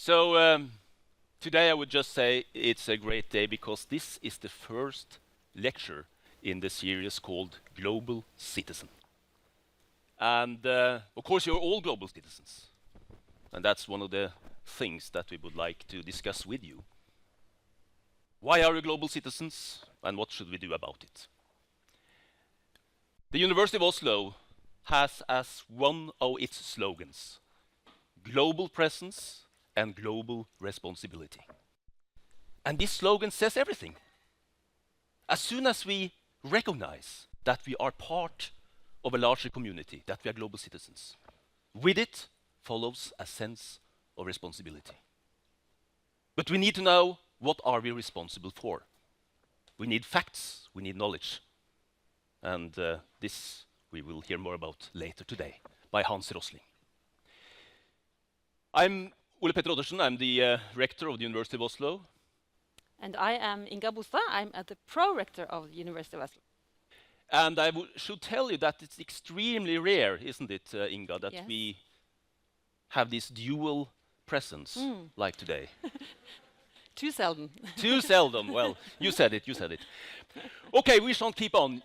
Today I would just say it's a great day because this is the first lecture in the series called Global Citizen. And of course you're all global citizens. And that's one of the things that we would like to discuss with you. Why are we global citizens and what should we do about it? The University of Oslo has as one of its slogans, global presence and global responsibility. And this slogan says everything. As soon as we recognize that we are part of a larger community, that we are global citizens, with it follows a sense of responsibility. But we need to know, what are we responsible for? We need facts, we need knowledge. And this we will hear more about later today by Hans Rosling. I'm Ole Petter Oddersen, I'm the rector of the University of Oslo. And I am Inga Bostad, I'm the pro-rector of the University of Oslo. And I should tell you that it's extremely rare, isn't it, Inga, that Yes. we have this dual presence like today. Too seldom. Too seldom, well, you said it. Okay, we shan't keep on,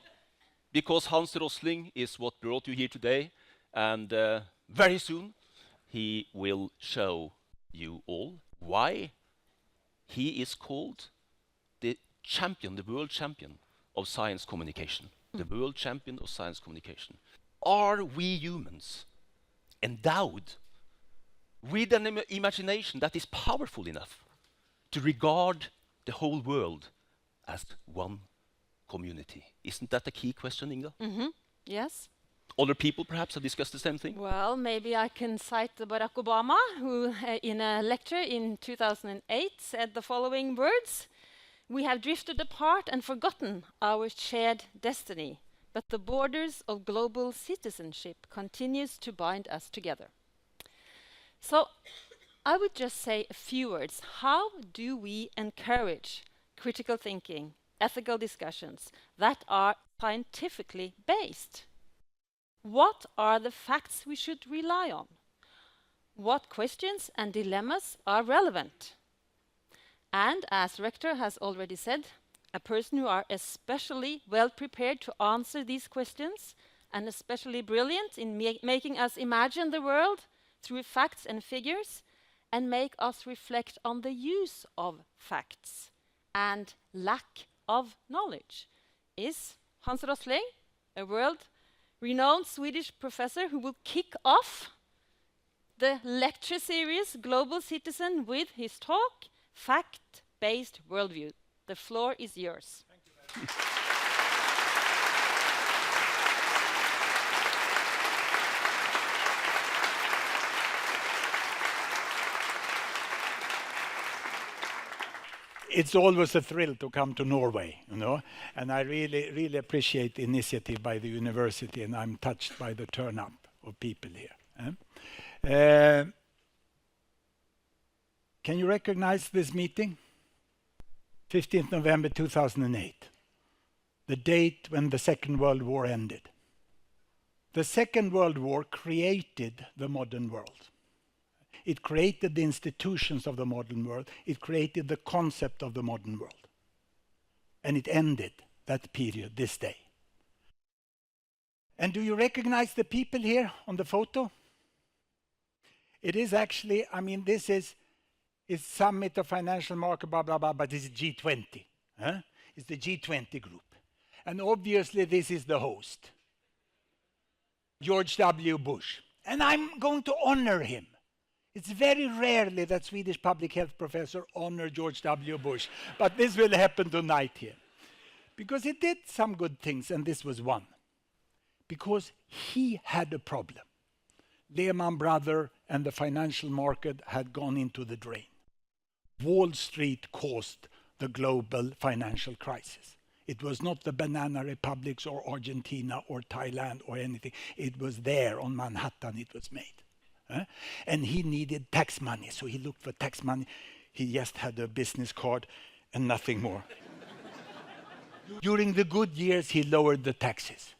because Hans Rosling is what brought you here today, and very soon he will show you all why he is called the champion, the world champion of science communication. The world champion of science communication. Are we humans endowed with an imagination that is powerful enough to regard the whole world as one community? Isn't that a key question, Inga? Yes. Other people perhaps have discussed the same thing? Well, maybe I can cite Barack Obama, who in a lecture in 2008 said the following words: "We have drifted apart and forgotten our shared destiny, but the borders of global citizenship continues to bind us together." So I would just say a few words. How do we encourage critical thinking, ethical discussions that are scientifically based? What are the facts we should rely on? What questions and dilemmas are relevant? And as Rector has already said, a person who are especially well prepared to answer these questions and especially brilliant in making us imagine the world through facts and figures and make us reflect on the use of facts and lack of knowledge is Hans Rosling, a world-renowned Swedish professor who will kick off the lecture series Global Citizen with his talk, Fact-Based Worldview. The floor is yours. Thank you. It's always a thrill to come to Norway, you know, and I really appreciate the initiative by the university, and I'm touched by the turn-up of people here. Can you recognize this meeting? 15th November 2008, the date when the Second World War ended. The Second World War created the modern world. It created the institutions of the modern world. It created the concept of the modern world. And it ended that period this day. And do you recognize the people here on the photo? It is actually, I mean, this is Summit of Financial Market, blah, blah, blah, but this is G20. Huh? It's the G20 group. And obviously this is the host, George W. Bush. And I'm going to honor him. It's very rarely that Swedish public health professor honor George W. Bush, but this will happen tonight here. Because he did some good things, and this was one. Because he had a problem. Lehman Brothers and the financial market had gone into the drain. Wall Street caused the global financial crisis. It was not the banana republics or Argentina or Thailand or anything. It was there on Manhattan it was made. And he needed tax money, so he looked for tax money. He just had a business card and nothing more. During the good years, he lowered the taxes.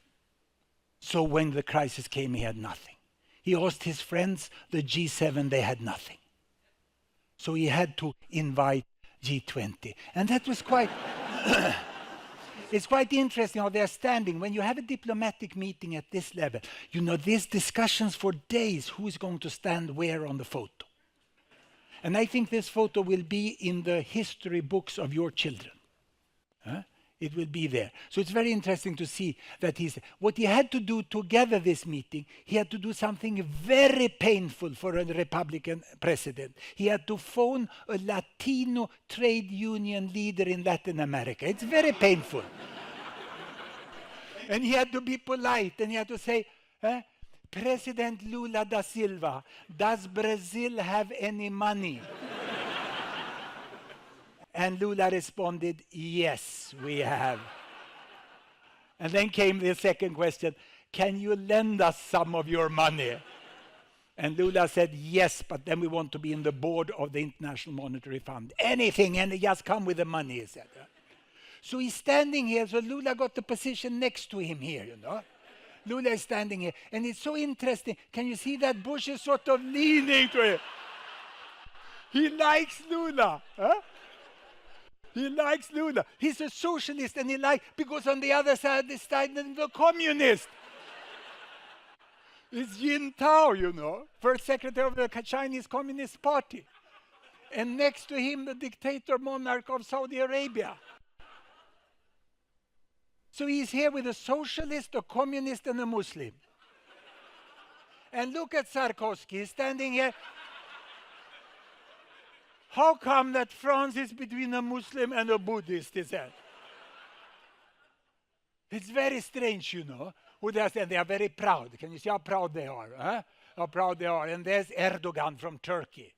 So when the crisis came, he had nothing. He asked his friends, the G7, they had nothing. So he had to invite G20. And that was quite... It's quite interesting how they're standing. When you have a diplomatic meeting at this level, you know, there's discussions for days who is going to stand where on the photo. And I think this photo will be in the history books of your children. Huh? It will be there. So it's very interesting to see that what he had to do to gather this meeting, he had to do something very painful for a Republican president. He had to phone a Latino trade union leader in Latin America. It's very painful. And he had to be polite, and he had to say, President Lula da Silva, does Brazil have any money? And Lula responded, yes, we have. And then came the second question, can you lend us some of your money? And Lula said, yes, but then we want to be in the board of the International Monetary Fund. Anything, and just come with the money, he said. So he's standing here, so Lula got the position next to him here, you know. Lula is standing here, and it's so interesting. Can you see that Bush is sort of leaning to him? He likes Lula, huh? He likes Lula. He's a socialist, and he likes, because on the other side, they started the communist. It's Jin Tao, you know, first secretary of the Chinese Communist Party. And next to him, the dictator monarch of Saudi Arabia. So he's here with a socialist, a communist, and a Muslim. And look at Sarkozy, he's standing here. How come that France is between a Muslim and a Buddhist, he said. It's very strange, you know. Who they are, they are very proud. Can you see how proud they are? Huh? How proud they are. And there's Erdogan from Turkey.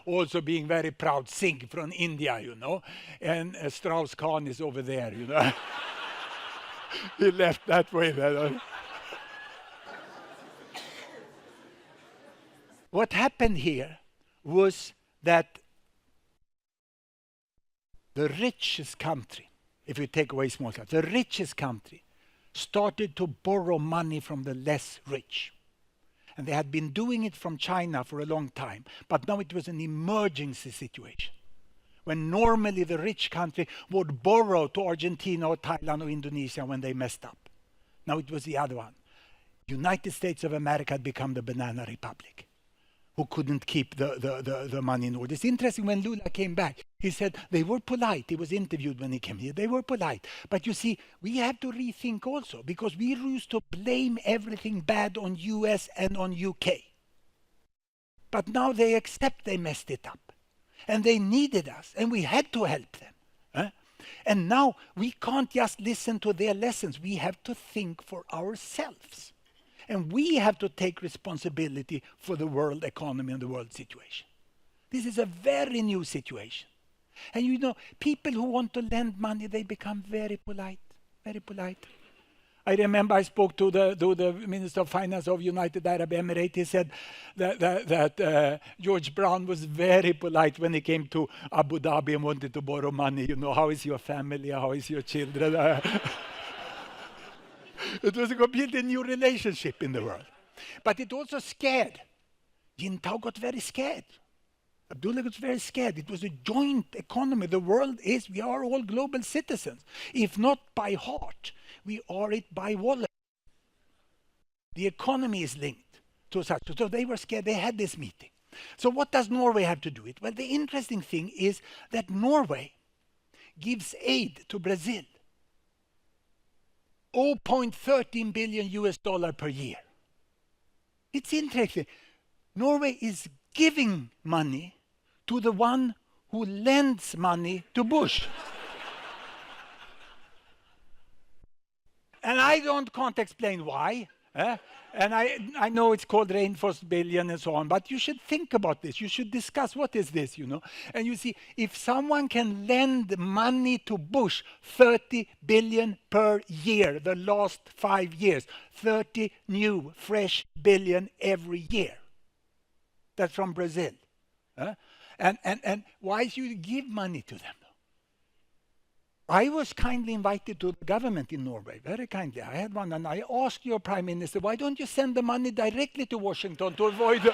Also being very proud. Singh from India, you know. And Strauss-Kahn is over there, you know. He left that way then. What happened here was that the richest country, if you take away small countries, the richest country started to borrow money from the less rich. And they had been doing it from China for a long time, but now it was an emergency situation. When normally the rich country would borrow to Argentina or Thailand or Indonesia when they messed up. Now it was the other one. United States of America had become the banana republic, who couldn't keep the money in order. It's interesting, when Lula came back, he said they were polite. He was interviewed when he came here. They were polite. But you see, we have to rethink also, because we used to blame everything bad on US and on UK. But now they accept they messed it up. And they needed us, and we had to help them. And now we can't just listen to their lessons. We have to think for ourselves. And we have to take responsibility for the world economy and the world situation. This is a very new situation. And you know, people who want to lend money, they become very polite, very polite. I remember I spoke to the Minister of Finance of United Arab Emirates. He said that George Brown was very polite when he came to Abu Dhabi and wanted to borrow money. You know, how is your family? How is your children? It was a completely new relationship in the world. But it also scared. Jin Tao got very scared. Abdullah got very scared. It was a joint economy. The world is, we are all global citizens. If not by heart, we are it by wallet. The economy is linked to such. So they were scared. They had this meeting. So what does Norway have to do with it? Well, the interesting thing is that Norway gives aid to Brazil. 0.13 billion US dollar per year. It's interesting. Norway is giving money to the one who lends money to Bush. And I can't explain why. And I know it's called Rainforest Billion and so on, but you should think about this. You should discuss what is this, you know. And you see, if someone can lend money to Bush, 30 billion per year, the last 5 years, 30 new, fresh billion every year. That's from Brazil. And why should you give money to them? I was kindly invited to the government in Norway, very kindly. I had one, and I asked your Prime Minister, why don't you send the money directly to Washington to avoid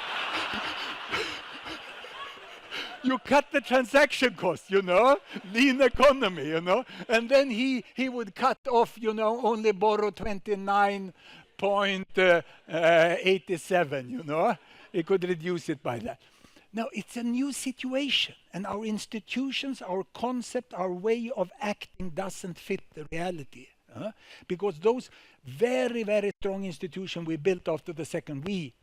you cut the transaction cost, you know, lean economy, you know, and then he would cut off, you know, only borrow 29.87, you know, he could reduce it by that. Now, it's a new situation, and our institutions, our concept, our way of acting doesn't fit the reality. Because those very, very strong institutions we built after the second, the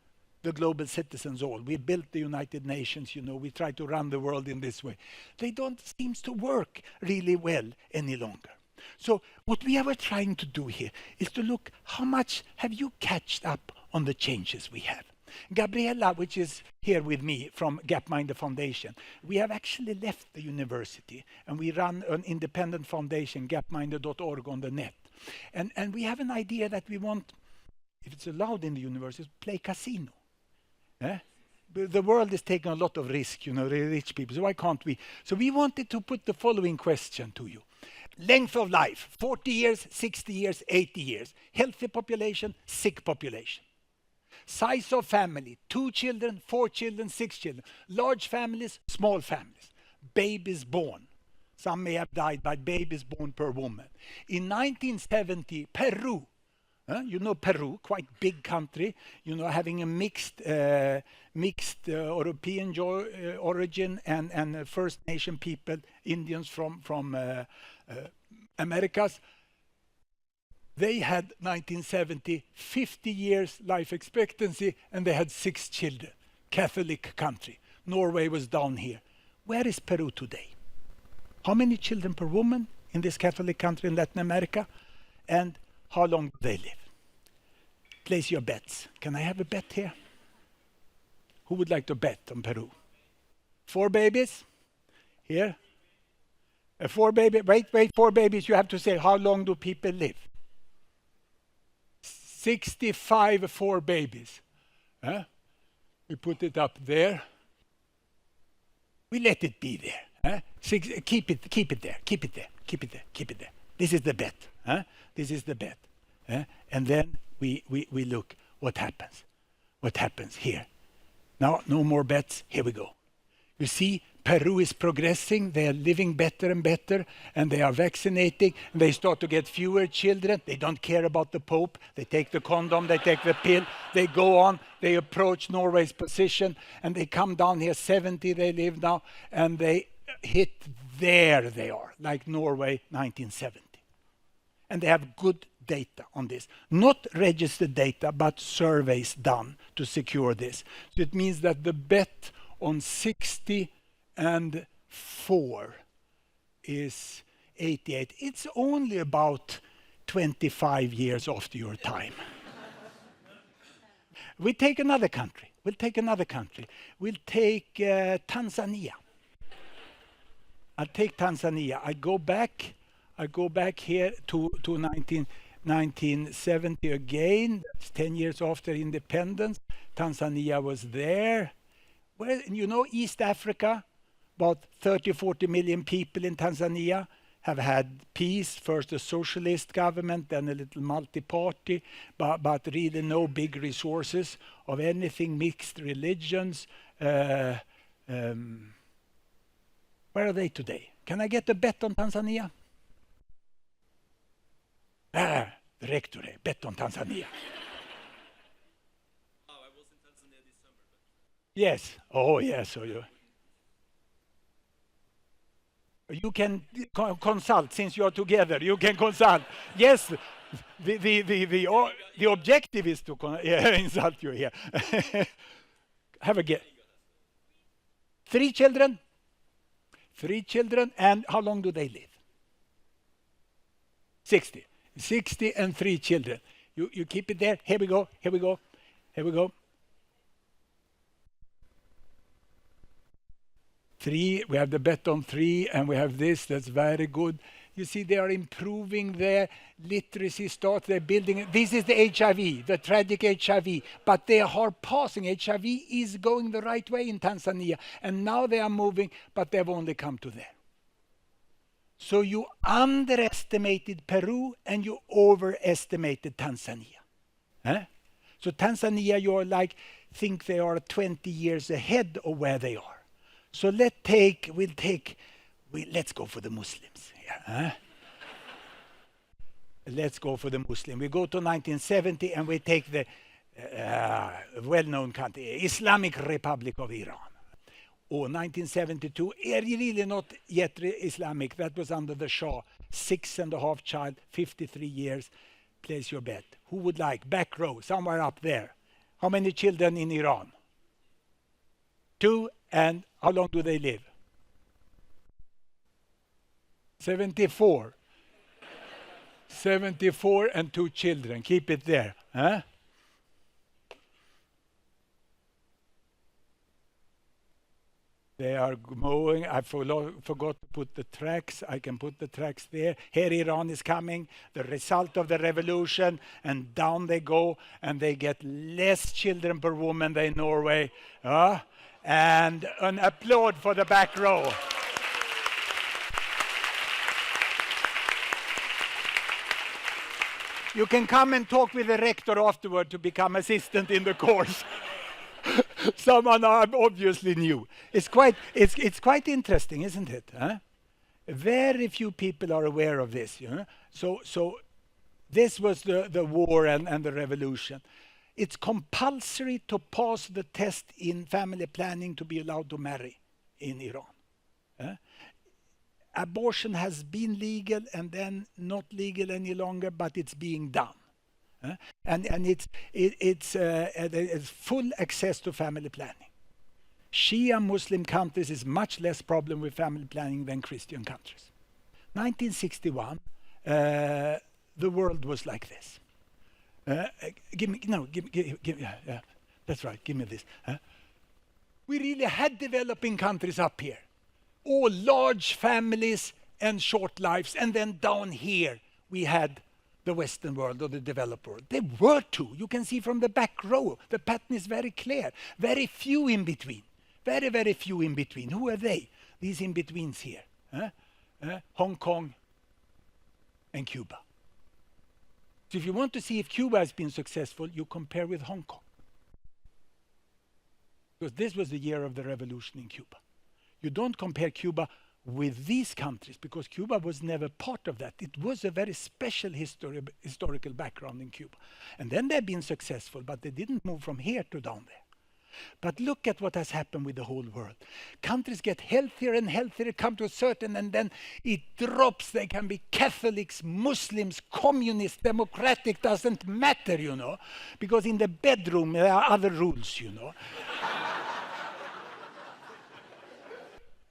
global citizens all, we built the United Nations, you know, we try to run the world in this way. They don't seem to work really well any longer. So what we are trying to do here is to look how much have you catched up on the changes we have. Gabriella, which is here with me from Gapminder Foundation, we have actually left the university and we run an independent foundation, gapminder.org on the net. And we have an idea that we want, if it's allowed in the university, to play casino. The world is taking a lot of risk, you know, the rich people, so why can't we? So we wanted to put the following question to you. Length of life, 40 years, 60 years, 80 years. Healthy population, sick population. Size of family, 2 children, 4 children, 6 children. Large families, small families. Babies born. Some may have died, but babies born per woman. In 1970, Peru, you know Peru, quite big country, you know, having a mixed European origin and First Nation people, Indians from Americas. They had 1970, 50 years life expectancy, and they had 6 children. Catholic country. Norway was down here. Where is Peru today? How many children per woman in this Catholic country in Latin America? And how long do they live? Place your bets. Can I have a bet here? Who would like to bet on Peru? 4 babies? Here? 4 babies. Wait, 4 babies. You have to say, how long do people live? 65 4 babies. We put it up there. We let it be there. Keep it there. This is the bet. This is the bet. And then we look what happens. What happens here. Now, no more bets. Here we go. You see, Peru is progressing. They are living better and better, and they are vaccinating. And they start to get fewer children. They don't care about the Pope. They take the condom. They take the pill. They go on. They approach Norway's position, and they come down here. 70 they live now, and they hit there. They are like Norway 1970, and they have good data on this. Not registered data, but surveys done to secure this. So it means that the bet on 60 and 4 is 88. It's only about 25 years after your time. We take another country. We'll take Tanzania. I'll take Tanzania. I go back here to 1970 again. That's 10 years after independence. Tanzania was there. Well, you know, East Africa, about 30-40 million people in Tanzania have had peace. First a socialist government, then a little multi-party, but really no big resources of anything, mixed religions. Where are they today? Can I get a bet on Tanzania? The rector, bet on Tanzania. I was in Tanzania this summer. Yes. Oh, yes. So you can consult since you are together. You can consult. Yes. The objective is to insult you here. Have a guess. 3 children. 3 children, and how long do they live? 60. 60 and 3 children. You keep it there. Here we go. 3, we have the bet on 3, and we have this, that's very good. You see, they are improving their literacy start, they're building. This is the HIV, the tragic HIV, but they are passing. HIV is going the right way in Tanzania, and now they are moving, but they've only come to there. So you underestimated Peru, and you overestimated Tanzania. So Tanzania, you're like, think they are 20 years ahead of where they are. So let's go for the Muslims. Yeah, let's go for the Muslim. We go to 1970 and we take the well-known country, Islamic Republic of Iran. Or 1972, really not yet Islamic. That was under the Shah. 6.5 child, 53 years. Place your bet. Who would like? Back row, somewhere up there. How many children in Iran? 2. And how long do they live? 74. 74 and 2 children. Keep it there. Huh? They are mowing. I forgot to put the tracks. I can put the tracks there. Here Iran is coming, the result of the revolution, and down they go, and they get less children per woman than Norway. And an applaud for the back row. You can come and talk with the rector afterward to become assistant in the course. Someone obviously knew. It's quite interesting, isn't it? Huh? Very few people are aware of this. You know? So this was the war and the revolution. It's compulsory to pass the test in family planning to be allowed to marry in Iran. Abortion has been legal and then not legal any longer, but it's being done. And it's full access to family planning. Shia Muslim countries is much less problem with family planning than Christian countries. 1961, the world was like this. That's right, give me this. We really had developing countries up here. All large families and short lives. And then down here, we had the Western world or the developed world. There were two. You can see from the back row. The pattern is very clear. Very few in between. Very, very few in between. Who are they? These in-betweens here. Hong Kong and Cuba. So if you want to see if Cuba has been successful, you compare with Hong Kong. Because this was the year of the revolution in Cuba. You don't compare Cuba with these countries because Cuba was never part of that. It was a very special historical background in Cuba. And then they've been successful, but they didn't move from here to down there. But look at what has happened with the whole world. Countries get healthier and healthier, come to a certain, and then it drops. They can be Catholics, Muslims, communists, democratic, doesn't matter, you know. Because in the bedroom there are other rules, you know.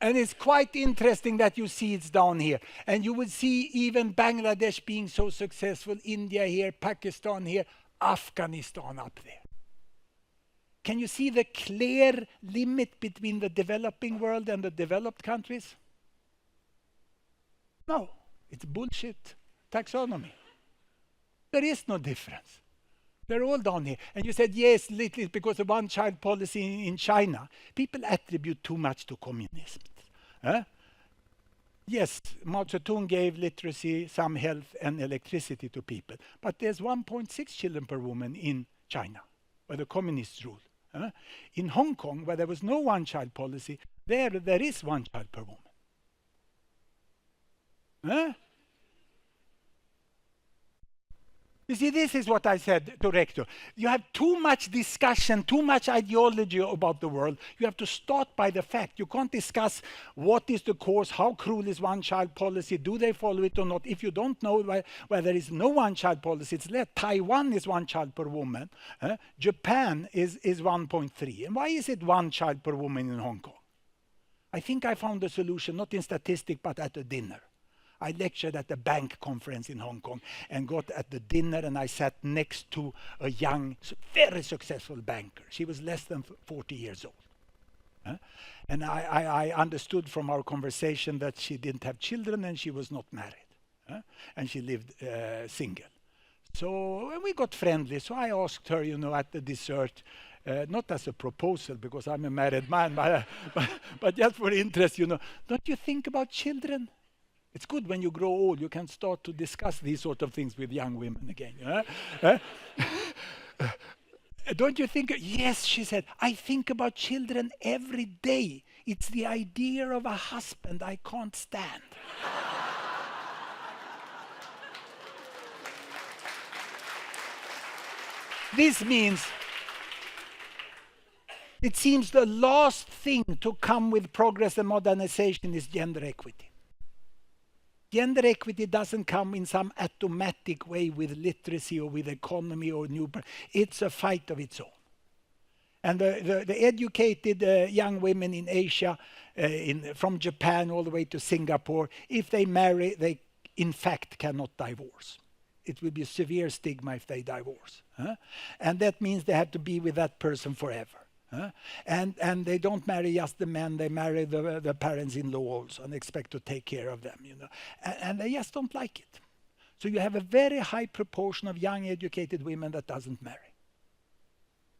And it's quite interesting that you see it's down here. And you would see even Bangladesh being so successful, India here, Pakistan here, Afghanistan up there. Can you see the clear limit between the developing world and the developed countries? No, it's bullshit taxonomy. There is no difference. They're all down here. And you said, yes, lately because of one-child policy in China. People attribute too much to communism. Yes, Mao Zedong gave literacy, some health and electricity to people. But there's 1.6 children per woman in China, where the communists rule. In Hong Kong, where there was no one-child policy, there is one child per woman. You see, this is what I said to Rector. You have too much discussion, too much ideology about the world. You have to start by the fact. You can't discuss what is the cause, how cruel is one-child policy, do they follow it or not. If you don't know where there is no one-child policy, it's left. Taiwan is one child per woman. Japan is 1.3. And why is it one child per woman in Hong Kong? I think I found the solution, not in statistics, but at a dinner. I lectured at a bank conference in Hong Kong and got at the dinner, and I sat next to a young, very successful banker. She was less than 40 years old. And I understood from our conversation that she didn't have children and she was not married. And she lived single. So we got friendly. So I asked her, you know, at the dessert, not as a proposal because I'm a married man, but just for interest, you know, don't you think about children? It's good when you grow old, you can start to discuss these sort of things with young women again. Don't you think? Yes, she said, I think about children every day. It's the idea of a husband I can't stand. This means it seems the last thing to come with progress and modernization is gender equity. Gender equity doesn't come in some automatic way with literacy or with economy or new. It's a fight of its own. And the educated young women in Asia, from Japan all the way to Singapore, if they marry, they in fact cannot divorce. It will be a severe stigma if they divorce. And that means they have to be with that person forever. And they don't marry just the men, they marry the parents-in-law also and expect to take care of them, you know. And they just don't like it. So you have a very high proportion of young educated women that doesn't marry.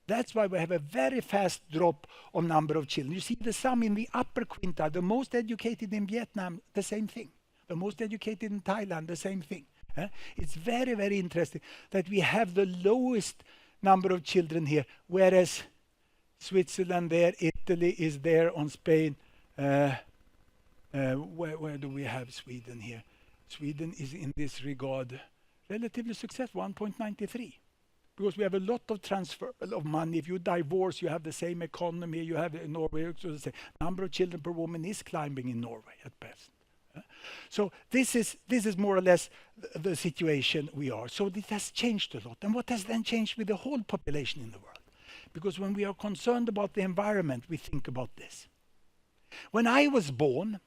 That's why we have a very fast drop of number of children. You see the sum in the upper quintile, the most educated in Vietnam, the same thing. The most educated in Thailand, the same thing. It's very, very interesting that we have the lowest number of children here, whereas Switzerland there, Italy is there on Spain. Where do we have Sweden here? Sweden is in this regard relatively successful, 1.93. Because we have a lot of transfer of money. If you divorce, you have the same economy. You have in Norway, so the same number of children per woman is climbing in Norway at best. So this is more or less the situation we are. So it has changed a lot. And what has then changed with the whole population in the world? Because when we are concerned about the environment, we think about this. When I was born,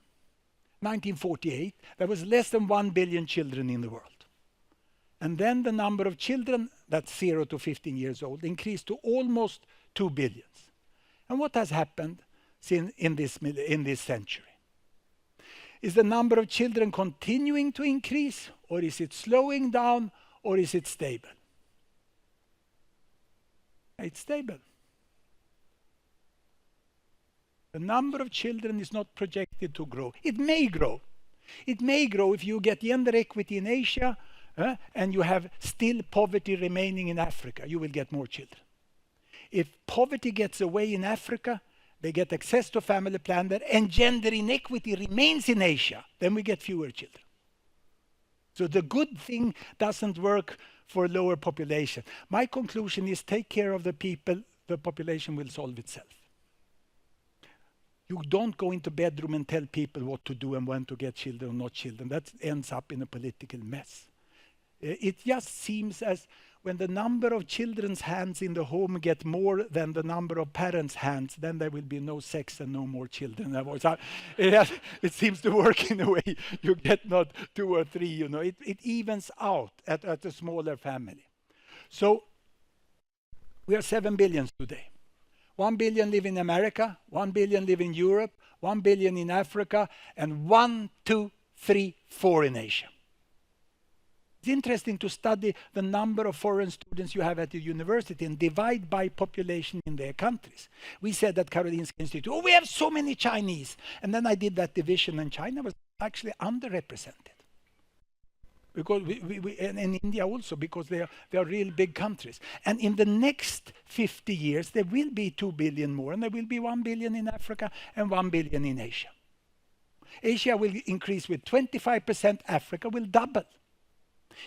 1948, there was less than 1 billion children in the world. And then the number of children, that's 0 to 15 years old, increased to almost 2 billion. And what has happened in this century? Is the number of children continuing to increase, or is it slowing down, or is it stable? It's stable. The number of children is not projected to grow. It may grow. It may grow if you get gender equity in Asia, and you have still poverty remaining in Africa, you will get more children. If poverty gets away in Africa, they get access to family planner, and gender inequity remains in Asia, then we get fewer children. So the good thing doesn't work for lower population. My conclusion is take care of the people, the population will solve itself. You don't go into bedroom and tell people what to do and when to get children or not children. That ends up in a political mess. It just seems as when the number of children's hands in the home get more than the number of parents' hands, then there will be no sex and no more children. It seems to work in a way. You get not 2 or 3, you know. It evens out at a smaller family. So we are 7 billion today. 1 billion live in America, 1 billion live in Europe, 1 billion in Africa, and 1, 2, 3, 4 in Asia. It's interesting to study the number of foreign students you have at the university and divide by population in their countries. We said at Karolinska Institute, we have so many Chinese. And then I did that division, and China was actually underrepresented. Because and in India also, because they are real big countries. And in the next 50 years, there will be 2 billion more, and there will be 1 billion in Africa and 1 billion in Asia. Asia will increase with 25%, Africa will double.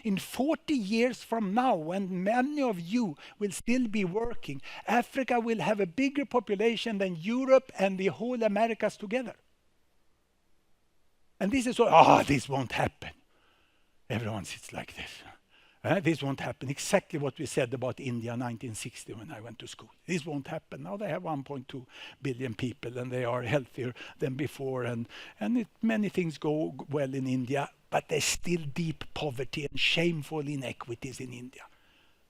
In 40 years from now, when many of you will still be working, Africa will have a bigger population than Europe and the whole Americas together. And this is all, this won't happen. Everyone sits like this. This won't happen. Exactly what we said about India in 1960 when I went to school. This won't happen. Now they have 1.2 billion people and they are healthier than before. And many things go well in India, but there's still deep poverty and shameful inequities in India.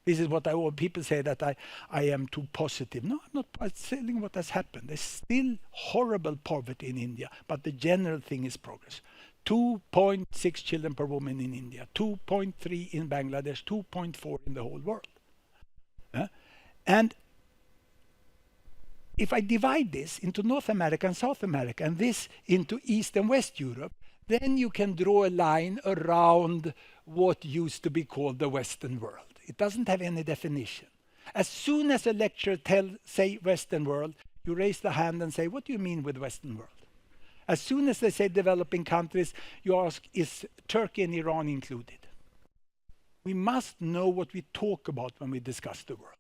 This is what people say that I am too positive. No, I'm not saying what has happened. There's still horrible poverty in India, but the general thing is progress. 2.6 children per woman in India, 2.3 in Bangladesh, 2.4 in the whole world. And if I divide this into North America and South America and this into East and West Europe, then you can draw a line around what used to be called the Western world. It doesn't have any definition. As soon as a lecturer say Western world, you raise the hand and say, what do you mean with Western world? As soon as they say developing countries, you ask, is Turkey and Iran included? We must know what we talk about when we discuss the world.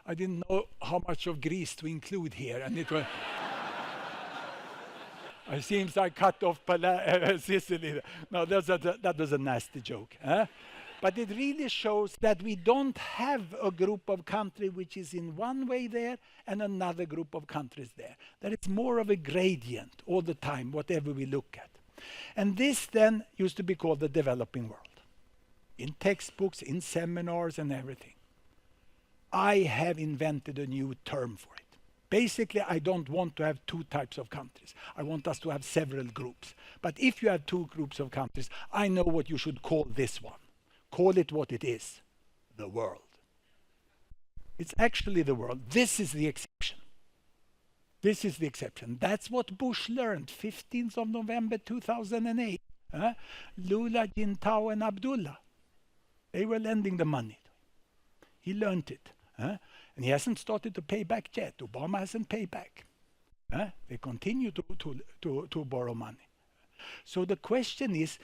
I didn't know how much of Greece to include here, and it was... It seems I cut off Sicily. No, that was a nasty joke. But it really shows that we don't have a group of countries which is in one way there and another group of countries there. That it's more of a gradient all the time, whatever we look at. And this then used to be called the developing world. In textbooks, in seminars and everything. I have invented a new term for it. Basically, I don't want to have two types of countries. I want us to have several groups. But if you have two groups of countries, I know what you should call this one. Call it what it is, the world. It's actually the world. This is the exception. This is the exception. That's what Bush learned, 15th of November 2008. Lula, Jintao and Abdullah. They were lending the money. He learned it. And he hasn't started to pay back yet. Obama hasn't paid back. They continue to borrow money. So the question is,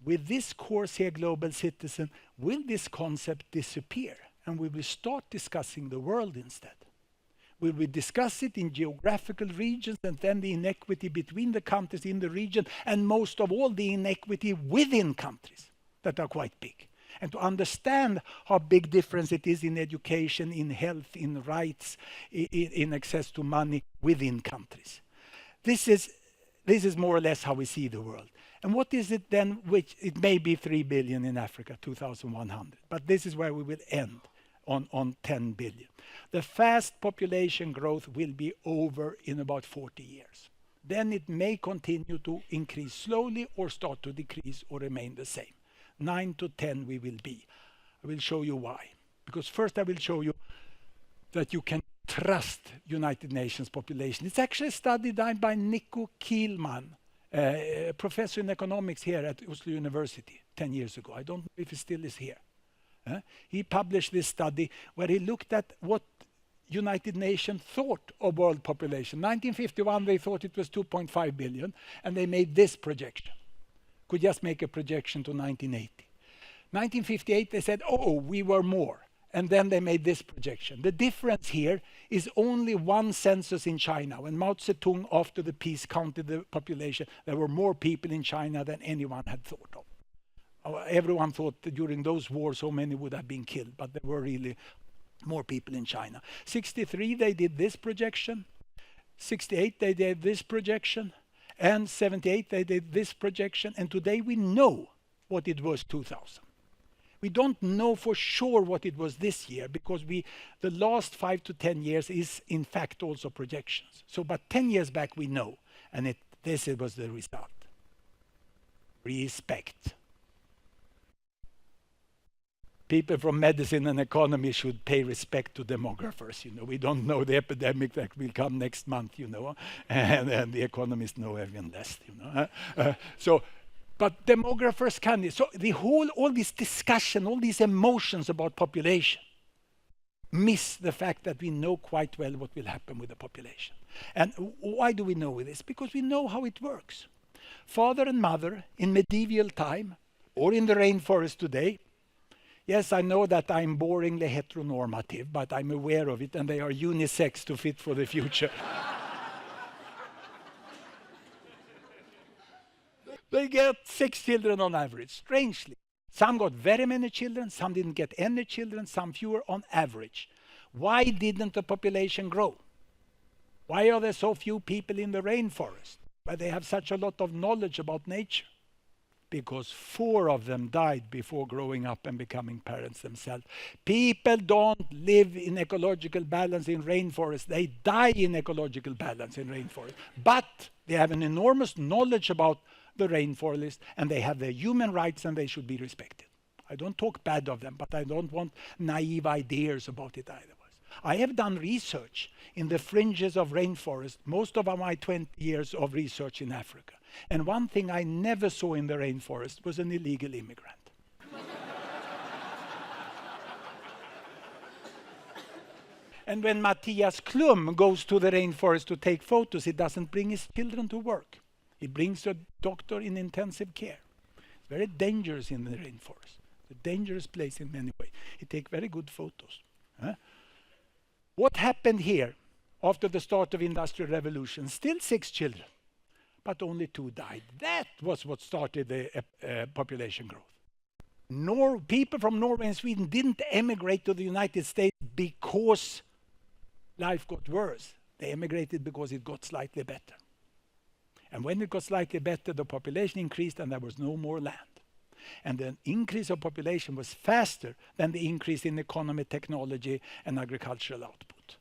with this course here, Global Citizen, will this concept disappear? And we will start discussing the world instead. Will we discuss it in geographical regions and then the inequity between the countries in the region, and most of all the inequity within countries that are quite big? And to understand how big difference it is in education, in health, in rights, in access to money within countries. This is more or less how we see the world. And what is it then, which it may be 3 billion in Africa, 2,100, but this is where we will end on 10 billion. The fast population growth will be over in about 40 years. Then it may continue to increase slowly or start to decrease or remain the same. 9 to 10 we will be. I will show you why. Because first I will show you that you can trust United Nations population. It's actually a study done by Nico Kielman, a professor in economics here at Oslo University 10 years ago. I don't know if he still is here. He published this study where he looked at what United Nations thought of world population. 1951 they thought it was 2.5 billion, and they made this projection. Could just make a projection to 1980. 1958 they said, oh, we were more. And then they made this projection. The difference here is only one census in China. When Mao Zedong, after the peace, counted the population, there were more people in China than anyone had thought of. Everyone thought that during those wars so many would have been killed, but there were really more people in China. 63 they did this projection. 68 they did this projection. And 78 they did this projection. And today we know what it was 2000. We don't know for sure what it was this year, because the last 5 to 10 years is in fact also projections. So but 10 years back we know, and this was the result. Respect. People from medicine and economy should pay respect to demographers. We don't know the epidemic that will come next month, and the economists know even less, But demographers can. So all this discussion, all these emotions about population, miss the fact that we know quite well what will happen with the population. And why do we know this? Because we know how it works. Father and mother in medieval time, or in the rainforest today. Yes, I know that I'm boringly heteronormative, but I'm aware of it, and they are unisex to fit for the future. They get 6 children on average, strangely. Some got very many children, some didn't get any children, some fewer on average. Why didn't the population grow? Why are there so few people in the rainforest, where they have such a lot of knowledge about nature? Because 4 of them died before growing up and becoming parents themselves. People don't live in ecological balance in rainforest. They die in ecological balance in rainforest. But they have an enormous knowledge about the rainforest, and they have their human rights, and they should be respected. I don't talk bad of them, but I don't want naive ideas about it either. I have done research in the fringes of rainforest, most of my 20 years of research in Africa. And one thing I never saw in the rainforest was an illegal immigrant. And when Matthias Klum goes to the rainforest to take photos, he doesn't bring his children to work. He brings a doctor in intensive care. It's very dangerous in the rainforest. A dangerous place in many ways. He takes very good photos. What happened here after the start of Industrial Revolution? Still 6 children, but only 2 died. That was what started the population growth. People from Norway and Sweden didn't emigrate to the United States because life got worse. They emigrated because it got slightly better. And when it got slightly better, the population increased and there was no more land. And the increase of population was faster than the increase in economy, technology, and agricultural output.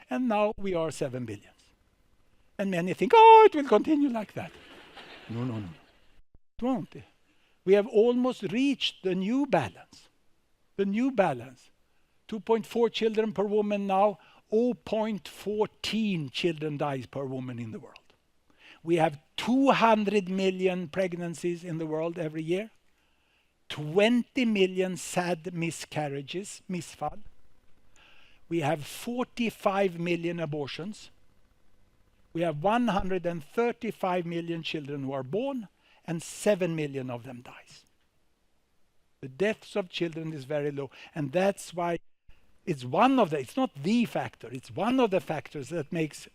And now we are 7 billion. And many think, oh, it will continue like that. No. It won't. We have almost reached the new balance. The new balance. 2.4 children per woman now, 0.14 children dies per woman in the world. We have 200 million pregnancies in the world every year. 20 million sad miscarriages, missfall. We have 45 million abortions. We have 135 million children who are born, and 7 million of them dies. The deaths of children is very low, and that's why it's not the factor, it's one of the factors that makes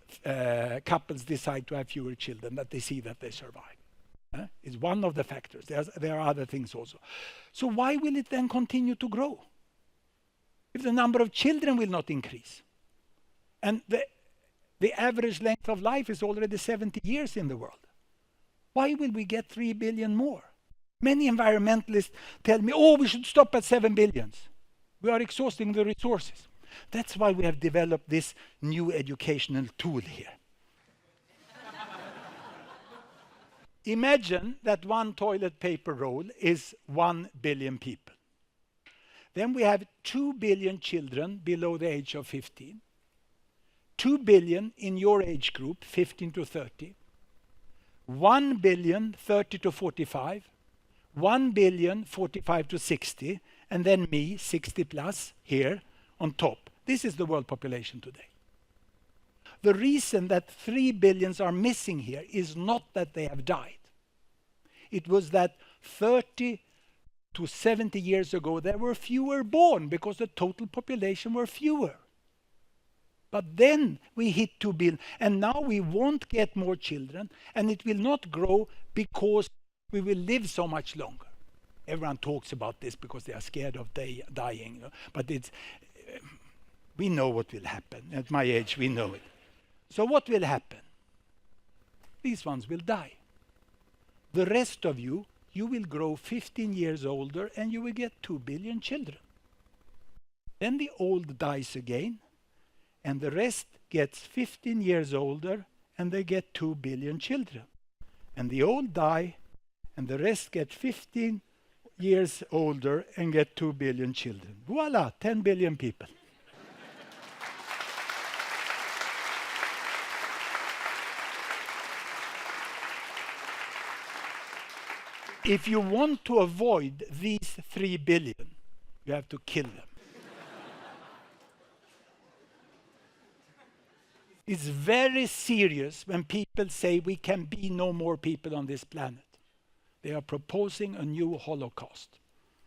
couples decide to have fewer children, that they see that they survive. It's one of the factors. There are other things also. So why will it then continue to grow? If the number of children will not increase. And the average length of life is already 70 years in the world. Why will we get 3 billion more? Many environmentalists tell me, oh, we should stop at 7 billion. We are exhausting the resources. That's why we have developed this new educational tool here. Imagine that one toilet paper roll is 1 billion people. Then we have 2 billion children below the age of 15. 2 billion in your age group, 15 to 30. 1 billion 30 to 45. 1 billion 45 to 60. And then me, 60 plus, here on top. This is the world population today. The reason that 3 billions are missing here is not that they have died. It was that 30 to 70 years ago, there were fewer born because the total population were fewer. But then we hit 2 billion, and now we won't get more children, and it will not grow because we will live so much longer. Everyone talks about this because they are scared of dying. You know? But we know what will happen. At my age, we know it. So what will happen? These ones will die. The rest of you will grow 15 years older and you will get 2 billion children. Then the old dies again, and the rest gets 15 years older and they get 2 billion children. And the old die, and the rest get 15 years older and get 2 billion children. Voila, 10 billion people. If you want to avoid these 3 billion, you have to kill them. It's very serious when people say we can be no more people on this planet. They are proposing a new Holocaust.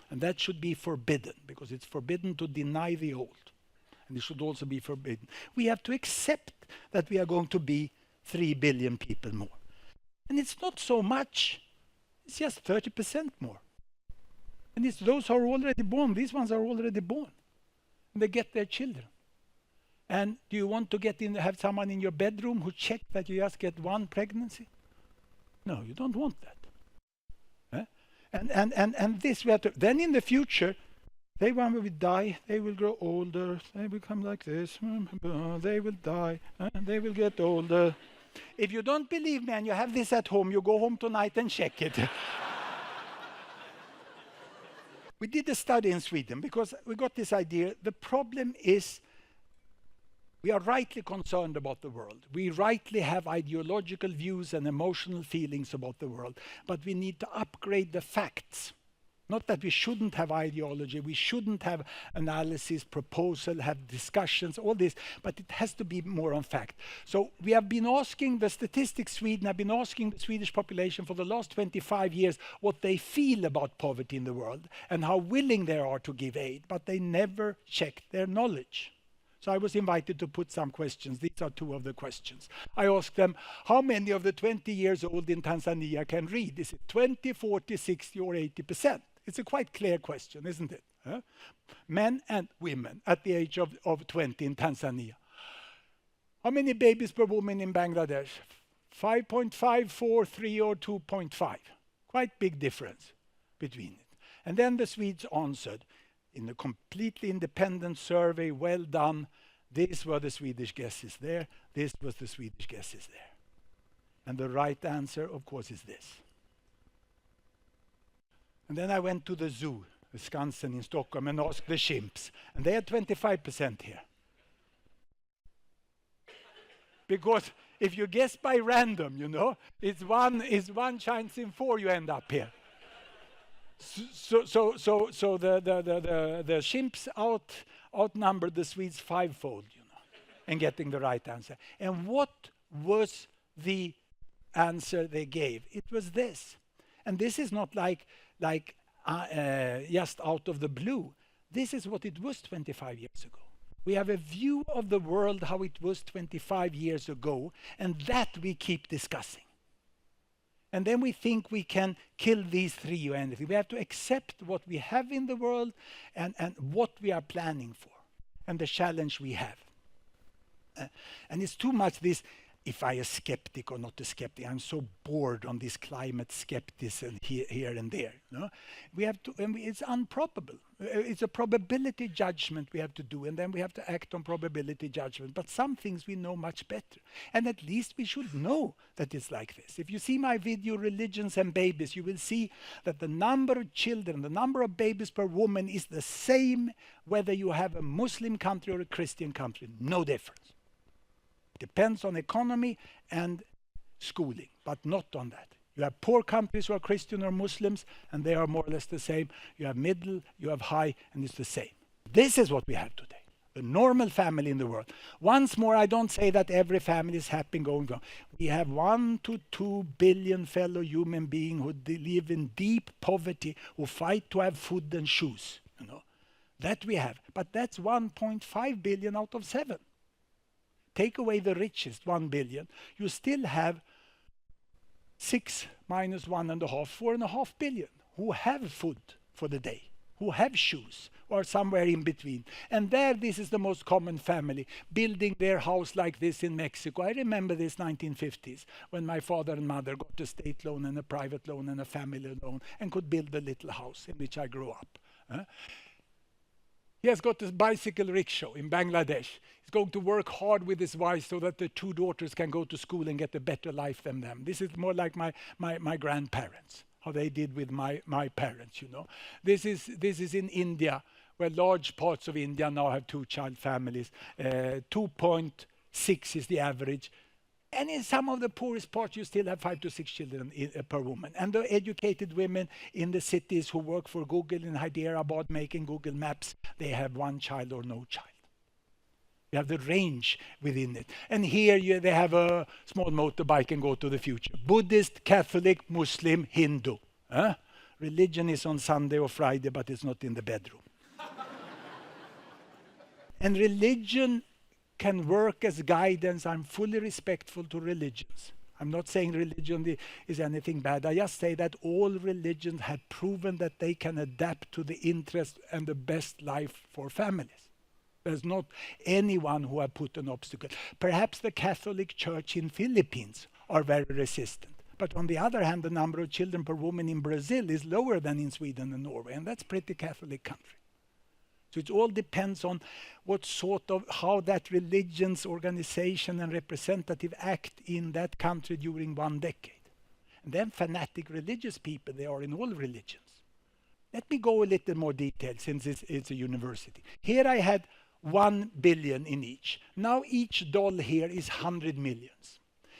And that should be forbidden, because it's forbidden to deny the old. And it should also be forbidden. We have to accept that we are going to be 3 billion people more. And it's not so much. It's just 30% more. And it's those who are already born. These ones are already born. And they get their children. And do you want to have someone in your bedroom who check that you just get 1 pregnancy? No, you don't want that. And this we have to. Then in the future, they will die, they will grow older, they will come like this, they will die, they will get older. If you don't believe me and you have this at home, you go home tonight and check it. We did a study in Sweden because we got this idea. The problem is we are rightly concerned about the world. We rightly have ideological views and emotional feelings about the world, but we need to upgrade the facts. Not that we shouldn't have ideology, we shouldn't have analysis, proposal, have discussions, all this, but it has to be more on fact. So we have been asking the Statistics Sweden, have been asking the Swedish population for the last 25 years what they feel about poverty in the world and how willing they are to give aid, but they never checked their knowledge. So I was invited to put some questions. These are two of the questions. I asked them, how many of the 20 years old in Tanzania can read? Is it 20, 40, 60 or 80%? It's a quite clear question, isn't it? Huh? Men and women at the age of 20 in Tanzania. How many babies per woman in Bangladesh? 5.5, 4, 3 or 2.5. Quite big difference between it. And then the Swedes answered in a completely independent survey, well done. These were the Swedish guesses there. This was the Swedish guesses there. And the right answer, of course, is this. And then I went to the zoo, the Skansen in Stockholm, and asked the chimps. And they had 25% here. Because if you guess by random, you know, it's one chance in 4 you end up here. So the chimps outnumbered the Swedes 5-fold, you know, in getting the right answer. And what was the answer they gave? It was this. And this is not like just out of the blue. This is what it was 25 years ago. We have a view of the world how it was 25 years ago, and that we keep discussing. And then we think we can kill these three or anything. We have to accept what we have in the world and what we are planning for and the challenge we have. And it's too much this, if I a skeptic or not a skeptic, I'm so bored on this climate skepticism here and there. No? We have to, it's unprobable. It's a probability judgment we have to do, and then we have to act on probability judgment. But some things we know much better. And at least we should know that it's like this. If you see my video, Religions and Babies, you will see that the number of children, the number of babies per woman is the same whether you have a Muslim country or a Christian country. No difference. Depends on economy and schooling, but not on that. You have poor countries who are Christian or Muslims, and they are more or less the same. You have middle, you have high, and it's the same. This is what we have today, the normal family in the world. Once more, I don't say that every family is happy and going on. We have 1 to 2 billion fellow human beings who live in deep poverty, who fight to have food and shoes. You know, that we have, but that's 1.5 billion out of 7. Take away the richest, 1 billion, you still have 6 minus 1.5, 4.5 billion who have food for the day, who have shoes, or somewhere in between. And there, this is the most common family, building their house like this in Mexico. I remember this 1950s, when my father and mother got a state loan and a private loan and a family loan and could build a little house in which I grew up. He has got a bicycle rickshaw in Bangladesh. He's going to work hard with his wife so that the 2 daughters can go to school and get a better life than them. This is more like my grandparents, how they did with my parents, you know. This is in India, where large parts of India now have 2-child families. 2.6 is the average. And in some of the poorest parts, you still have 5 to 6 children per woman. And the educated women in the cities who work for Google in Hyderabad making Google Maps, they have 1 child or no child. You have the range within it. And here they have a small motorbike and go to the future. Buddhist, Catholic, Muslim, Hindu. Religion is on Sunday or Friday, but it's not in the bedroom. And religion can work as guidance. I'm fully respectful to religions. I'm not saying religion is anything bad. I just say that all religions have proven that they can adapt to the interest and the best life for families. There's not anyone who have put an obstacle. Perhaps the Catholic Church in Philippines are very resistant. But on the other hand, the number of children per woman in Brazil is lower than in Sweden and Norway, and that's pretty Catholic country. So it all depends on what sort of, how that religion's organization and representative act in that country during 1 decade. And then fanatic religious people, they are in all religions. Let me go a little more detail since it's a university. Here I had 1 billion in each. Now each doll here is 100 millions.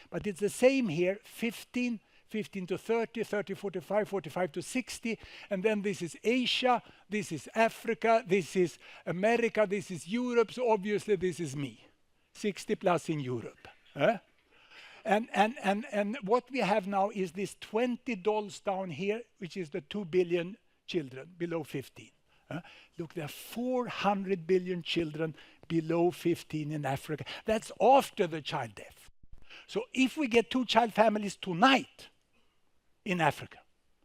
But it's the same here, 15 15 to 30, 30, 45, 45 to 60, and then this is Asia, this is Africa, this is America, this is Europe, so obviously this is me. 60 plus in Europe. And what we have now is this 20 dolls down here, which is the 2 billion children below 15. Look, there are 400 billion children below 15 in Africa. That's after the child death. So if we get 2 child families tonight in Africa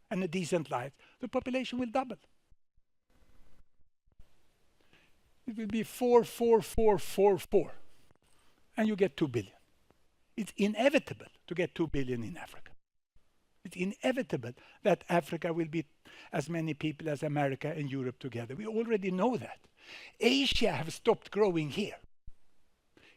and a decent life, the population will double. It will be 4, 4, 4, 4, 4. And you get 2 billion. It's inevitable to get 2 billion in Africa. It's inevitable that Africa will be as many people as America and Europe together. We already know that. Asia have stopped growing here.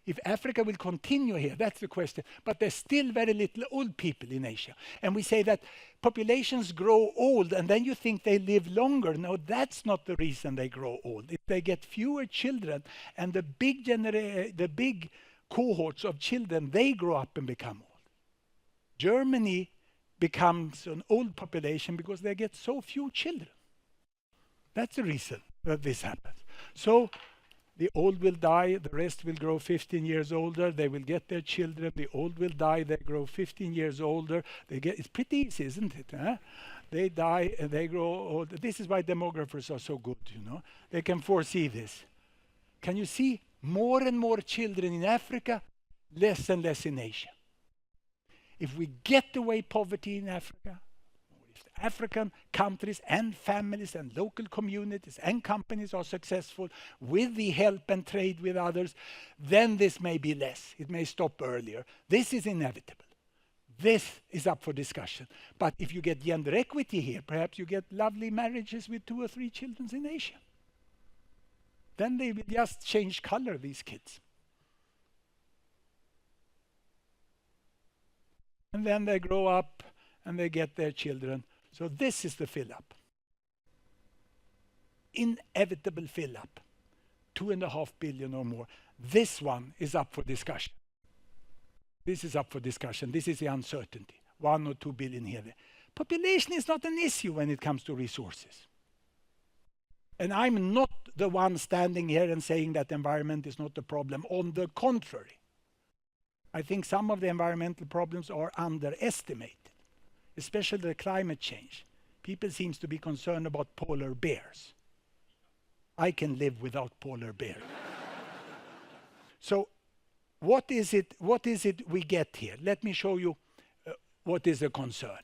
If Africa will continue here, that's the question. But there's still very little old people in Asia. And we say that populations grow old and then you think they live longer. No, that's not the reason they grow old. If they get fewer children and the big cohorts of children, they grow up and become old. Germany becomes an old population because they get so few children. That's the reason that this happens. So the old will die, the rest will grow 15 years older, they will get their children, the old will die, they grow 15 years older, it's pretty easy, isn't it? They die and they grow older. This is why demographers are so good, you know. They can foresee this. Can you see more and more children in Africa, less and less in Asia? If we get away poverty in Africa, if the African countries and families and local communities and companies are successful with the help and trade with others, then this may be less. It may stop earlier. This is inevitable. This is up for discussion. But if you get gender equity here, perhaps you get lovely marriages with 2 or 3 children in Asia. Then they will just change color, these kids. And then they grow up and they get their children. So this is the fill-up. Inevitable fill-up. 2.5 billion or more. This one is up for discussion. This is up for discussion. This is the uncertainty. 1 or 2 billion here. Population is not an issue when it comes to resources. And I'm not the one standing here and saying that environment is not a problem. On the contrary. I think some of the environmental problems are underestimated, especially the climate change. People seem to be concerned about polar bears. I can live without polar bear. So what is it we get here? Let me show you what is the concern.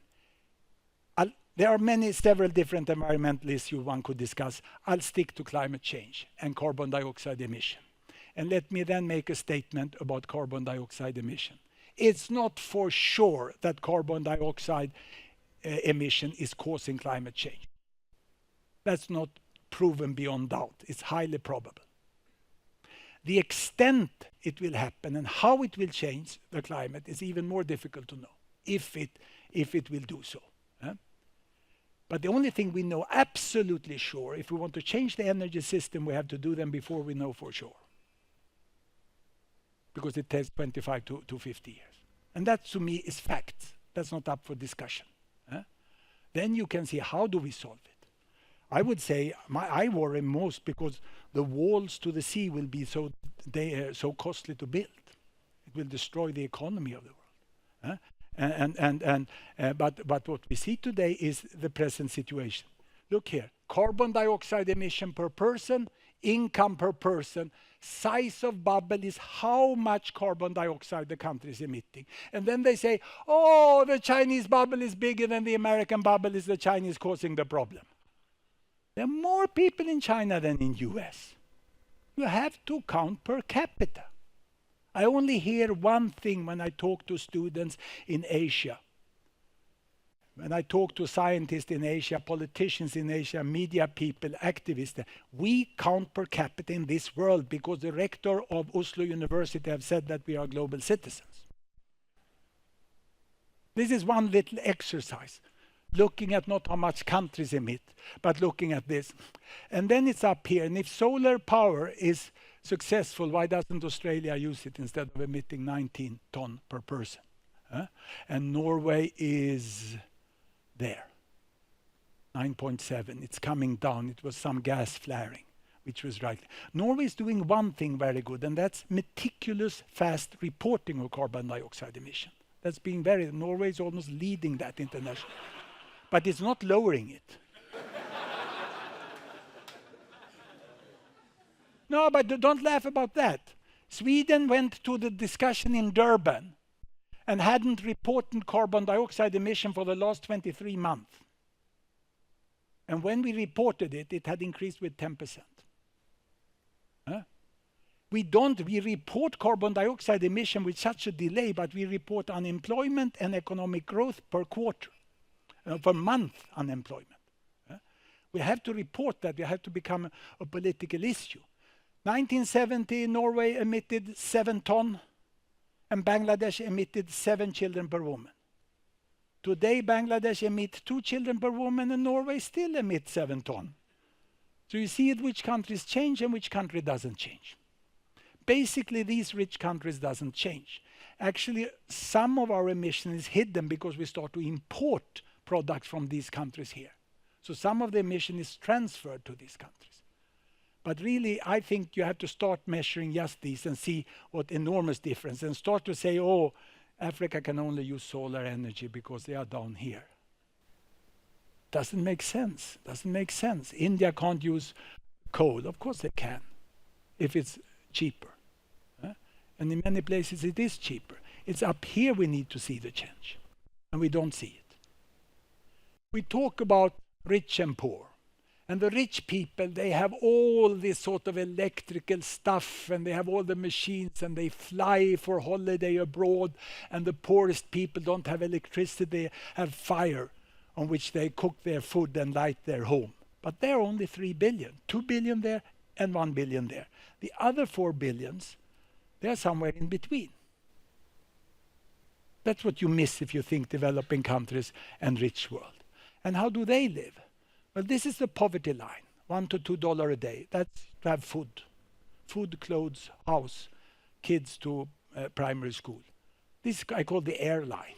There are several different environmental issues one could discuss. I'll stick to climate change and carbon dioxide emission. And let me then make a statement about carbon dioxide emission. It's not for sure that carbon dioxide emission is causing climate change. That's not proven beyond doubt. It's highly probable. The extent it will happen and how it will change the climate is even more difficult to know, if it will do so. But the only thing we know absolutely sure, if we want to change the energy system, we have to do them before we know for sure. Because it takes 25 to 50 years. And that to me is facts. That's not up for discussion. Then you can see, how do we solve it? I would say, I worry most because the walls to the sea will be so costly to build. It will destroy the economy of the world. But what we see today is the present situation. Look here, carbon dioxide emission per person, income per person, size of bubble is how much carbon dioxide the country is emitting. And then they say, oh, the Chinese bubble is bigger than the American bubble, is the Chinese causing the problem. There are more people in China than in US. You have to count per capita. I only hear one thing when I talk to students in Asia. When I talk to scientists in Asia, politicians in Asia, media people, activists, we count per capita in this world because the rector of Oslo University have said that we are global citizens. This is one little exercise, looking at not how much countries emit, but looking at this. And then it's up here, and if solar power is successful, why doesn't Australia use it instead of emitting 19 ton per person? And Norway is there, 9.7. It's coming down. It was some gas flaring, which was right. Norway is doing one thing very good, and that's meticulous, fast reporting of carbon dioxide emission. That's being very, Norway is almost leading that internationally. But it's not lowering it. No, but don't laugh about that. Sweden went to the discussion in Durban and hadn't reported carbon dioxide emission for the last 23 months. And when we reported it, it had increased with 10%. We report carbon dioxide emission with such a delay, but we report unemployment and economic growth per quarter, per month unemployment. We have to report that. We have to become a political issue. 1970, Norway emitted 7 tons, and Bangladesh emitted 7 children per woman. Today, Bangladesh emits 2 children per woman, and Norway still emits 7 tons. So you see which countries change and which country doesn't change. Basically, these rich countries doesn't change. Actually, some of our emission is hidden because we start to import products from these countries here. So some of the emission is transferred to these countries. But really, I think you have to start measuring just these and see what enormous difference, and start to say, oh, Africa can only use solar energy because they are down here. Doesn't make sense. Doesn't make sense. India can't use coal. Of course they can, if it's cheaper. And in many places it is cheaper. It's up here we need to see the change, and we don't see it. We talk about rich and poor. And the rich people, they have all this sort of electrical stuff, and they have all the machines, and they fly for holiday abroad. And the poorest people don't have electricity, they have fire on which they cook their food and light their home. But they're only 3 billion, 2 billion there and 1 billion there. The other 4 billions, they're somewhere in between. That's what you miss if you think developing countries and rich world. And how do they live? Well, this is the poverty line, $1 to $2 a day. That's to have food. Food, clothes, house, kids to primary school. This I call the airline.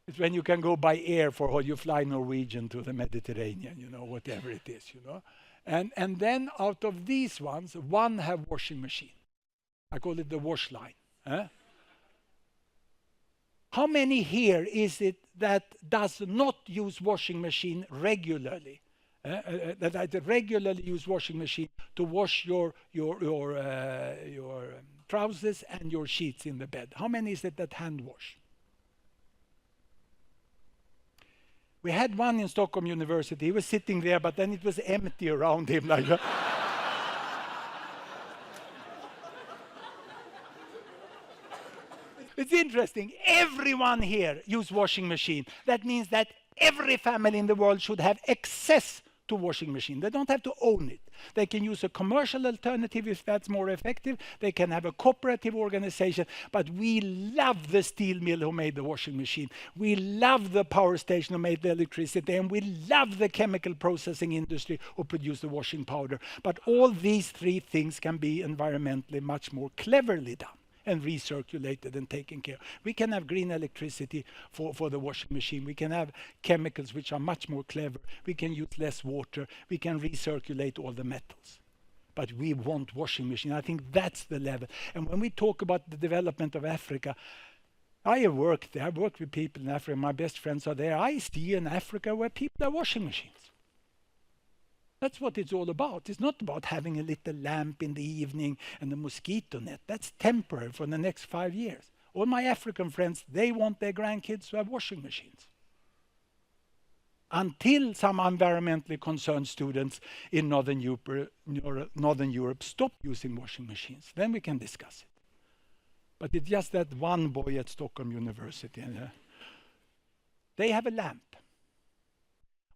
It's when you can go by air for all you fly Norwegian to the Mediterranean, whatever it is, And then out of these ones, one have washing machine. I call it the wash line. How many here is it that does not use washing machine regularly? That regularly use washing machine to wash your trousers and your sheets in the bed. How many is it that hand wash? We had one in Stockholm University. He was sitting there, but then it was empty around him like that. It's interesting. Everyone here use washing machine. That means that every family in the world should have access to washing machine. They don't have to own it. They can use a commercial alternative if that's more effective. They can have a cooperative organization. But we love the steel mill who made the washing machine. We love the power station who made the electricity. And we love the chemical processing industry who produced the washing powder. But all these 3 things can be environmentally much more cleverly done and recirculated and taken care of. We can have green electricity for the washing machine. We can have chemicals which are much more clever. We can use less water. We can recirculate all the metals. But we want washing machine. I think that's the level. And when we talk about the development of Africa, I have worked there. I've worked with people in Africa. My best friends are there. I see in Africa where people have washing machines. That's what it's all about. It's not about having a little lamp in the evening and a mosquito net. That's temporary for the next 5 years. All my African friends, they want their grandkids to have washing machines. Until some environmentally concerned students in Northern Europe stop using washing machines, then we can discuss it. But it's just that one boy at Stockholm University. They have a lamp.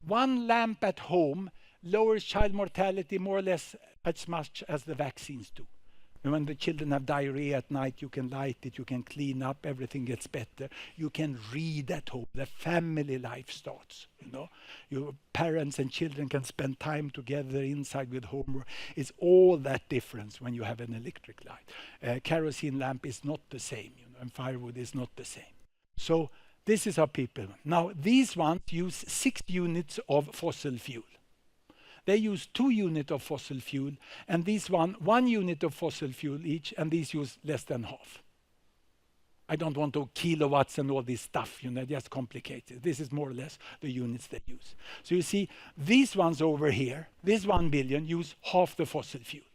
One lamp at home lowers child mortality more or less as much as the vaccines do. And when the children have diarrhea at night, you can light it, you can clean up, everything gets better. You can read at home, the family life starts. Your parents and children can spend time together inside with homework. It's all that difference when you have an electric light. Kerosene lamp is not the same, and firewood is not the same. So this is how people. Now these ones use 6 units of fossil fuel. They use 2 units of fossil fuel, and these 1 unit of fossil fuel each, and these use less than half. I don't want to kilowatts and all this stuff, just complicated. This is more or less the units they use. So you see, these ones over here, this 1 billion, use half the fossil fuel.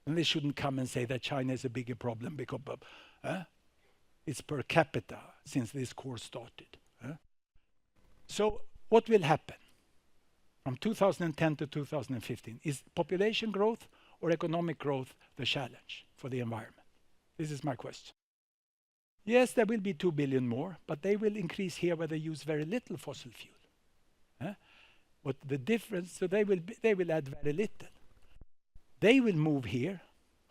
And they shouldn't come and say that China is a bigger problem because it's per capita since this course started. So what will happen from 2010 to 2015? Is population growth or economic growth the challenge for the environment? This is my question. Yes, there will be 2 billion more, but they will increase here where they use very little fossil fuel. What the difference, so they will add very little. They will move here.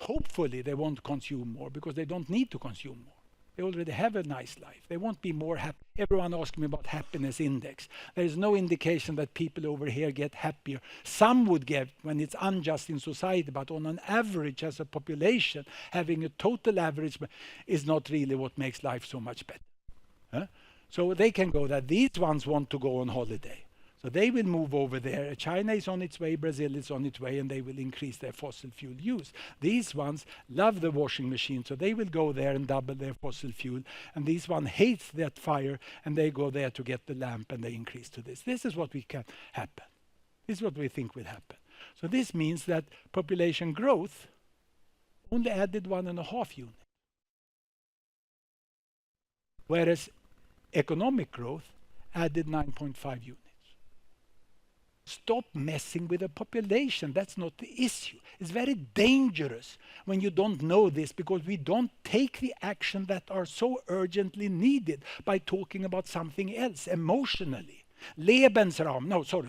Hopefully they won't consume more because they don't need to consume more. They already have a nice life. They won't be more happy. Everyone asks me about happiness index. There is no indication that people over here get happier. Some would get when it's unjust in society, but on an average as a population, having a total average is not really what makes life so much better. So they can go that. These ones want to go on holiday. So they will move over there. China is on its way, Brazil is on its way, and they will increase their fossil fuel use. These ones love the washing machine, so they will go there and double their fossil fuel. And these one hates that fire, and they go there to get the lamp, and they increase to this. This is what we can happen. This is what we think will happen. So this means that population growth only added 1.5 units. Whereas economic growth added 9.5 units. Stop messing with the population. That's not the issue. It's very dangerous when you don't know this because we don't take the action that are so urgently needed by talking about something else emotionally. Lebensraum. No, sorry.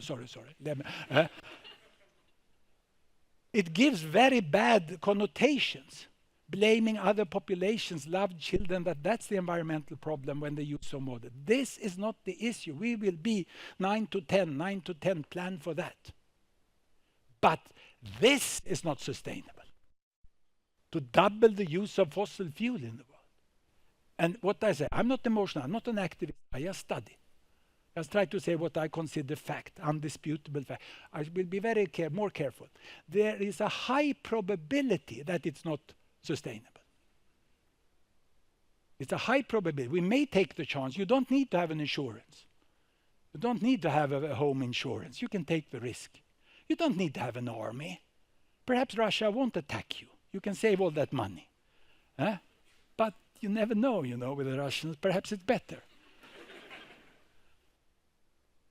It gives very bad connotations. Blaming other populations, loved children, that's the environmental problem when they use so modern. This is not the issue. We will be 9 to 10, plan for that. But this is not sustainable. To double the use of fossil fuel in the world. And what I say, I'm not emotional, I'm not an activist, I just study. I just try to say what I consider fact, undisputable fact. I will be very more careful. There is a high probability that it's not sustainable. It's a high probability. We may take the chance. You don't need to have an insurance. You don't need to have a home insurance. You can take the risk. You don't need to have an army. Perhaps Russia won't attack you. You can save all that money. But you never know, with the Russians. Perhaps it's better.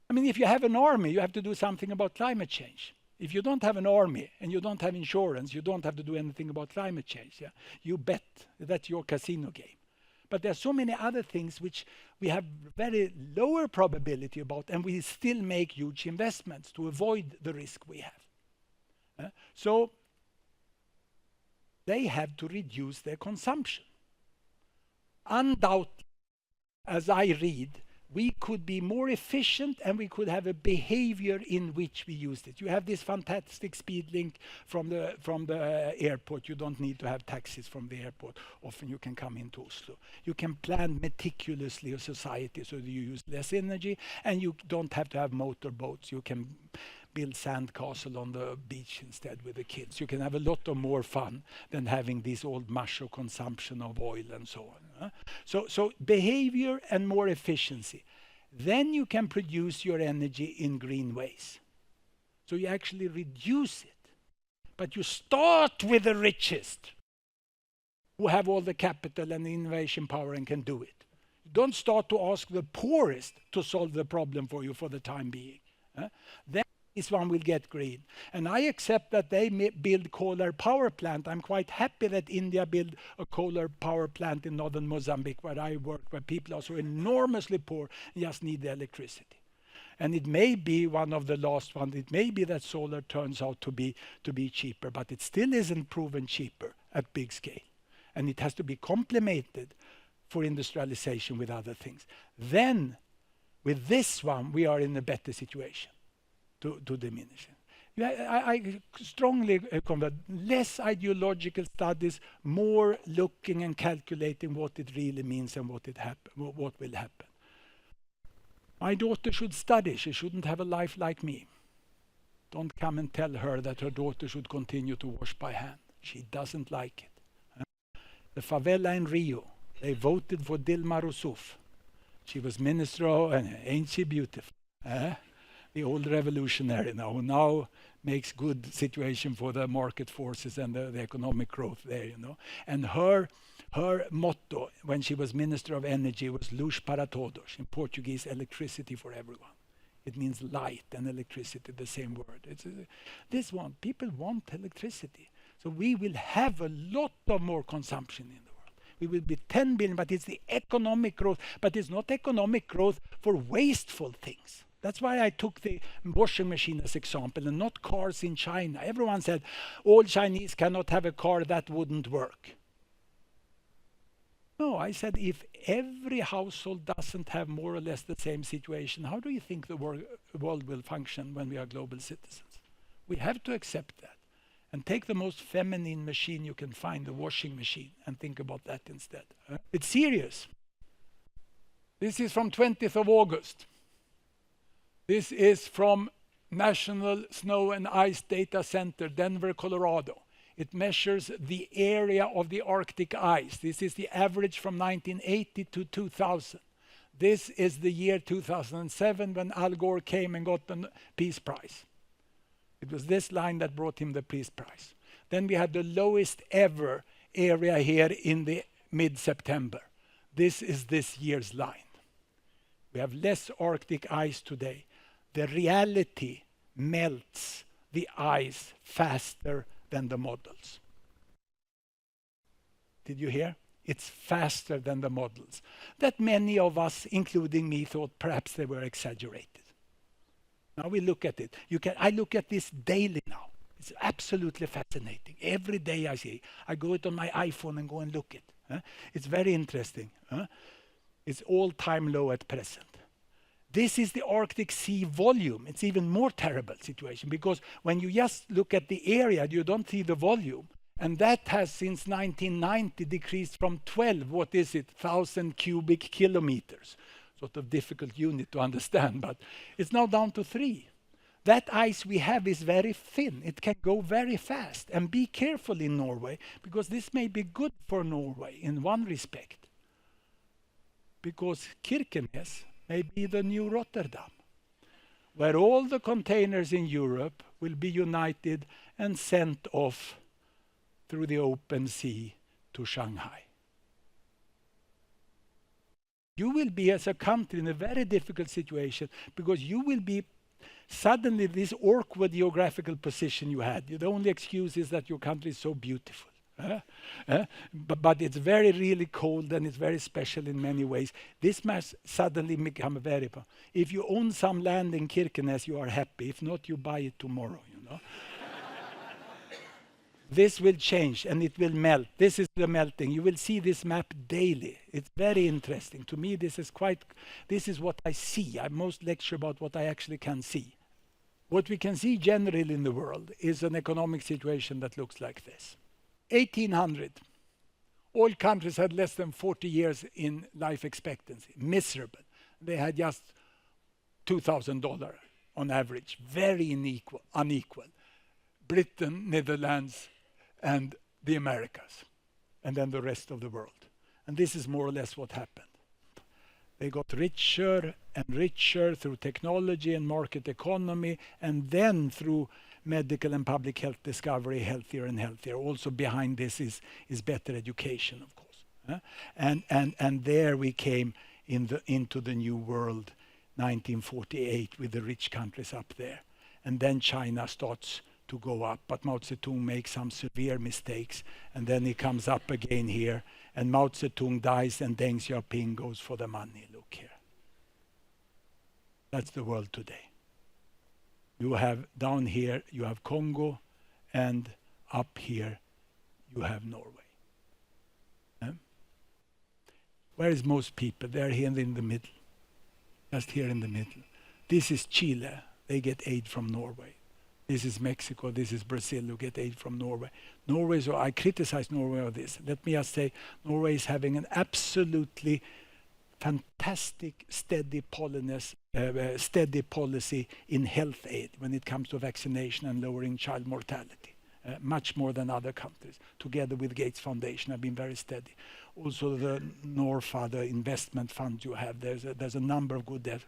I mean, if you have an army, you have to do something about climate change. If you don't have an army and you don't have insurance, you don't have to do anything about climate change. Yeah? You bet. That's your casino game. But there are so many other things which we have very lower probability about, and we still make huge investments to avoid the risk we have. So they have to reduce their consumption. Undoubtedly, as I read, we could be more efficient and we could have a behavior in which we used it. You have this fantastic speed link from the airport. You don't need to have taxis from the airport. Often you can come into Oslo. You can plan meticulously a society so that you use less energy, and you don't have to have motorboats. You can build sandcastle on the beach instead with the kids. You can have a lot of more fun than having this old macho consumption of oil and so on. So behavior and more efficiency. Then you can produce your energy in green ways. So you actually reduce it. But you start with the richest who have all the capital and the innovation power and can do it. Don't start to ask the poorest to solve the problem for you for the time being. Then this one will get green. And I accept that they may build coal power plant. I'm quite happy that India built a coal power plant in northern Mozambique where I work, where people are so enormously poor and just need the electricity. And it may be one of the last ones. It may be that solar turns out to be cheaper, but it still isn't proven cheaper at big scale. And it has to be complemented for industrialization with other things. Then, with this one, we are in a better situation to diminish it. Yeah, I strongly convert less ideological studies, more looking and calculating what it really means and what will happen. My daughter should study. She shouldn't have a life like me. Don't come and tell her that her daughter should continue to wash by hand. She doesn't like it. The favela in Rio, they voted for Dilma Rousseff. She was minister of, and ain't she beautiful? The old revolutionary now makes good situation for the market forces and the economic growth there, you know. And her motto when she was Minister of Energy was Luz para todos, in Portuguese, electricity for everyone. It means light and electricity, the same word. It's this one, people want electricity. So we will have a lot of more consumption in the world. We will be 10 billion, but it's the economic growth. But it's not economic growth for wasteful things. That's why I took the washing machine as example and not cars in China. Everyone said, all Chinese cannot have a car, that wouldn't work. No, I said, if every household doesn't have more or less the same situation, how do you think the world will function when we are global citizens? We have to accept that. And take the most feminine machine you can find, the washing machine, and think about that instead. It's serious. This is from 20th of August. This is from National Snow and Ice Data Center, Denver, Colorado. It measures the area of the Arctic ice. This is the average from 1980 to 2000. This is the year 2007 when Al Gore came and got the Peace Prize. It was this line that brought him the Peace Prize. Then we had the lowest ever area here in the mid-September. This is this year's line. We have less Arctic ice today. The reality melts the ice faster than the models. Did you hear? It's faster than the models. That many of us, including me, thought perhaps they were exaggerated. Now we look at it. I look at this daily now. It's absolutely fascinating. Every day I see. I go it on my iPhone and go and look it. It's very interesting. It's all-time low at present. This is the Arctic Sea volume. It's even more terrible situation because when you just look at the area, you don't see the volume. And that has since 1990 decreased from 12, 1,000 cubic kilometers. Sort of difficult unit to understand, but it's now down to 3. That ice we have is very thin. It can go very fast. And be careful in Norway, because this may be good for Norway in one respect. Because Kirkenes may be the new Rotterdam, where all the containers in Europe will be united and sent off through the open sea to Shanghai. You will be, as a country, in a very difficult situation because you will be suddenly this awkward geographical position you had. The only excuse is that your country is so beautiful. But it's very, really cold and it's very special in many ways. This must suddenly become a very... If you own some land in Kirkenes, you are happy. If not, you buy it tomorrow, you know. This will change and it will melt. This is the melting. You will see this map daily. It's very interesting. To me, this is what I see. I most lecture about what I actually can see. What we can see generally in the world is an economic situation that looks like this. 1800, all countries had less than 40 years in life expectancy. Miserable. They had just $2,000 on average. Very unequal. Britain, Netherlands, and the Americas, and then the rest of the world. And this is more or less what happened. They got richer and richer through technology and market economy, and then through medical and public health discovery, healthier and healthier. Also behind this is better education, of course. And there we came into the new world, 1948, with the rich countries up there. And then China starts to go up, but Mao Zedong makes some severe mistakes, and then he comes up again here, and Mao Zedong dies, and Deng Xiaoping goes for the money. Look here. That's the world today. You have down here, you have Congo, and up here, you have Norway. Where is most people? They're here in the middle. Just here in the middle. This is Chile. They get aid from Norway. This is Mexico, this is Brazil who get aid from Norway. Norway, so I criticize Norway on this. Let me just say, Norway is having an absolutely fantastic, steady policy in health aid when it comes to vaccination and lowering child mortality. Much more than other countries. Together with Gates Foundation have been very steady. Also the Norfa, the investment fund you have, there's a number of good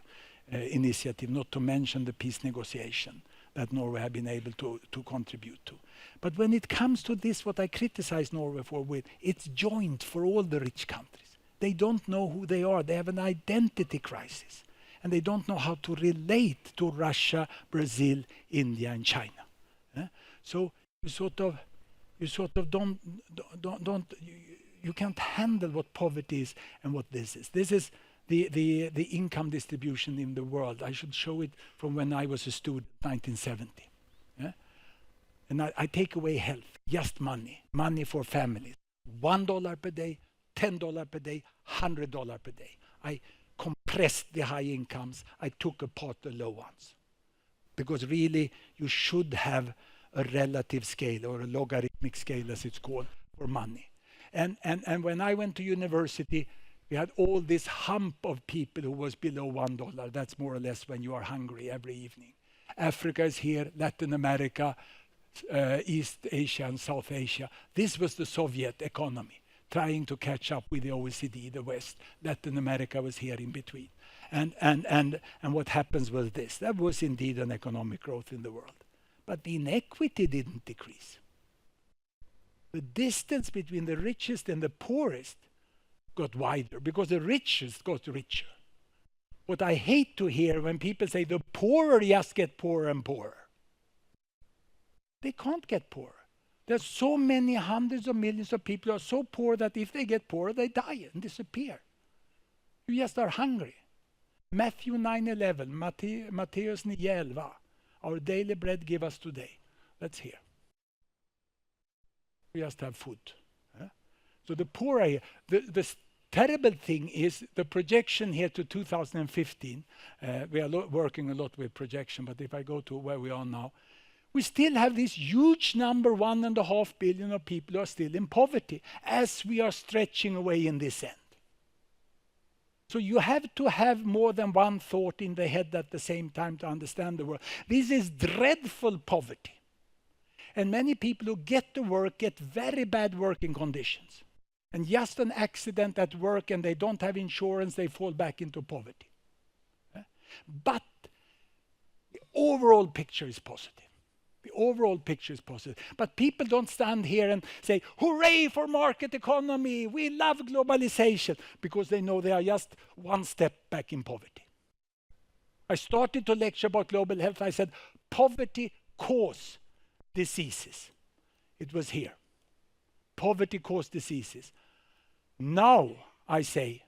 initiatives, not to mention the peace negotiation that Norway have been able to contribute to. But when it comes to this, what I criticize Norway for it's joint for all the rich countries. They don't know who they are. They have an identity crisis. And they don't know how to relate to Russia, Brazil, India, and China. So you sort of don't you can't handle what poverty is and what this is. This is the income distribution in the world. I should show it from when I was a student, 1970. And I take away health, just money for families. $1 per day, $10 per day, $100 per day. I compressed the high incomes. I took apart the low ones. Because really, you should have a relative scale or a logarithmic scale, as it's called, for money. And when I went to university, we had all this hump of people who was below $1. That's more or less when you are hungry every evening. Africa is here, Latin America, East Asia and South Asia. This was the Soviet economy, trying to catch up with the OECD, the West. Latin America was here in between. And what happens was this. That was indeed an economic growth in the world. But the inequity didn't decrease. The distance between the richest and the poorest got wider because the richest got richer. What I hate to hear when people say the poorer just get poorer and poorer. They can't get poorer. There's so many hundreds of millions of people who are so poor that if they get poorer, they die and disappear. You just are hungry. Matthew 9:11, Matteus 9:11. Our daily bread give us today. Let's hear. We just have food. So the poor are here. The terrible thing is the projection here to 2015. We are working a lot with projection, but if I go to where we are now, we still have this huge number, 1.5 billion of people who are still in poverty as we are stretching away in this end. So you have to have more than one thought in the head at the same time to understand the world. This is dreadful poverty. And many people who get to work get very bad working conditions. And just an accident at work and they don't have insurance, they fall back into poverty. But the overall picture is positive. The overall picture is positive. But people don't stand here and say, hooray for market economy, we love globalization, because they know they are just one step back in poverty. I started to lecture about global health. I said, poverty causes diseases. It was here. Poverty causes diseases. Now I say,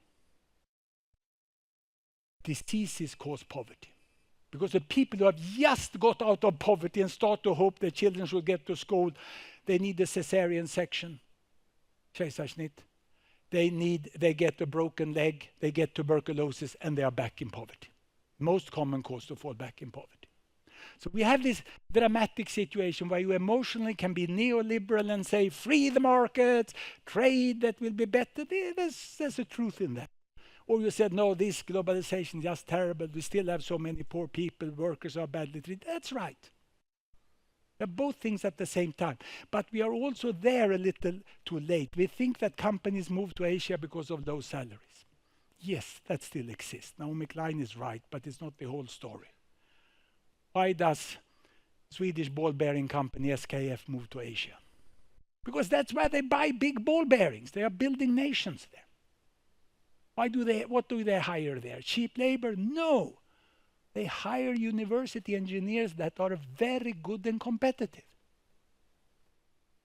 diseases cause poverty. Because the people who have just got out of poverty and start to hope their children should get to school, they need a cesarean section, kejsarsnitt. They get a broken leg, they get tuberculosis, and they are back in poverty. Most common cause to fall back in poverty. So we have this dramatic situation where you emotionally can be neoliberal and say, free the markets, trade, that will be better. There's a truth in that. Or you said, no, this globalization is just terrible. We still have so many poor people, workers are badly treated. That's right. They're both things at the same time. But we are also there a little too late. We think that companies move to Asia because of low salaries. Yes, that still exists. Naomi Klein is right, but it's not the whole story. Why does Swedish ball bearing company SKF move to Asia? Because that's where they buy big ball bearings. They are building nations there. What do they hire there? Cheap labor? No. They hire university engineers that are very good and competitive.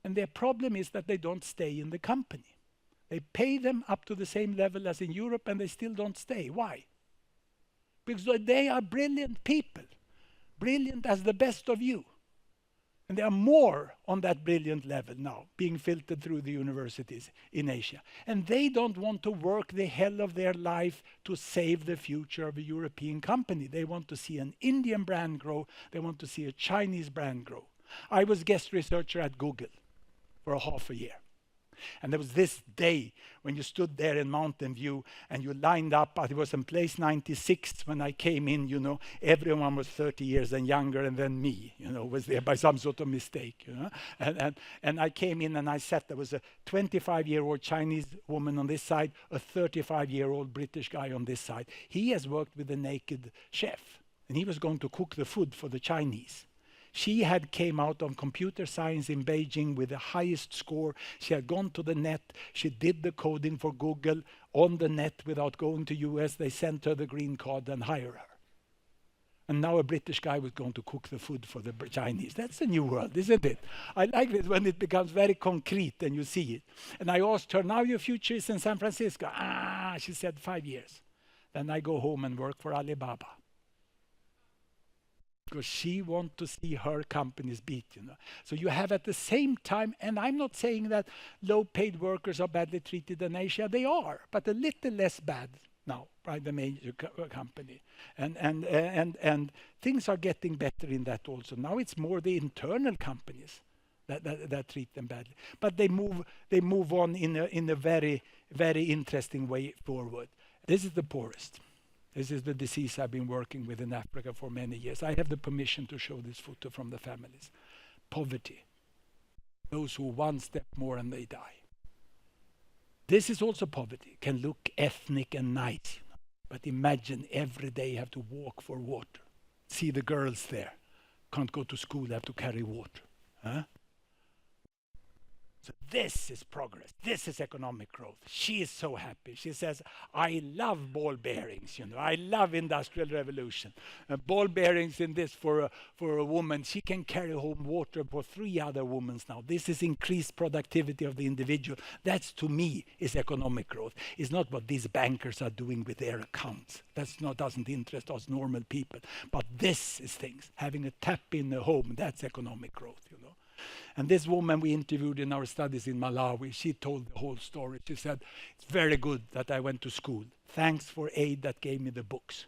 And their problem is that they don't stay in the company. They pay them up to the same level as in Europe and they still don't stay. Why? Because they are brilliant people. Brilliant as the best of you. And there are more on that brilliant level now, being filtered through the universities in Asia. And they don't want to work the hell of their life to save the future of a European company. They want to see an Indian brand grow. They want to see a Chinese brand grow. I was guest researcher at Google for a half a year. And there was this day when you stood there in Mountain View and you lined up. It was in place 96 when I came in, you know, everyone was 30 years and younger, and then me, you know, was there by some sort of mistake, you know. And I came in and I sat, there was a 25-year-old Chinese woman on this side, a 35-year-old British guy on this side. He has worked with a naked chef, and he was going to cook the food for the Chinese. She had came out of computer science in Beijing with the highest score. She had gone to the net. She did the coding for Google on the net without going to US. They sent her the green card and hired her. And now a British guy was going to cook the food for the Chinese. That's a new world, isn't it? I like it when it becomes very concrete and you see it. And I asked her, now your future is in San Francisco. She said 5 years. Then I go home and work for Alibaba. Because she wants to see her companies beat, you know. So you have at the same time, and I'm not saying that low-paid workers are badly treated in Asia. They are, but a little less bad now by the major company. And things are getting better in that also. Now it's more the internal companies that treat them badly. But they move on in a very, very interesting way forward. This is the poorest. This is the disease I've been working with in Africa for many years. I have the permission to show this photo from the families. Poverty. Those who one step more and they die. This is also poverty. Can look ethnic and nice, you know. But imagine every day you have to walk for water. See the girls there. Can't go to school, have to carry water. Huh? So this is progress. This is economic growth. She is so happy. She says, I love ball bearings, you know. I love industrial revolution. Ball bearings in this for a woman. She can carry home water for 3 other women now. This is increased productivity of the individual. That's, to me, is economic growth. It's not what these bankers are doing with their accounts. Doesn't interest us normal people. But this is things. Having a tap in the home, that's economic growth, you know. And this woman we interviewed in our studies in Malawi, she told the whole story. She said, it's very good that I went to school. Thanks for aid that gave me the books.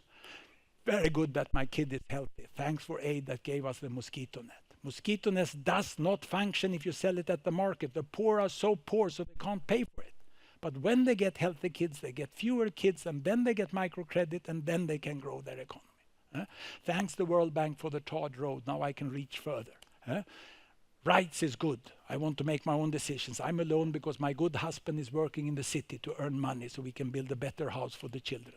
Very good that my kid is healthy. Thanks for aid that gave us the mosquito net. Mosquito net does not function if you sell it at the market. The poor are so poor so they can't pay for it. But when they get healthy kids, they get fewer kids, and then they get microcredit, and then they can grow their economy. Thanks the World Bank for the tarred road. Now I can reach further. Rights is good. I want to make my own decisions. I'm alone because my good husband is working in the city to earn money so we can build a better house for the children.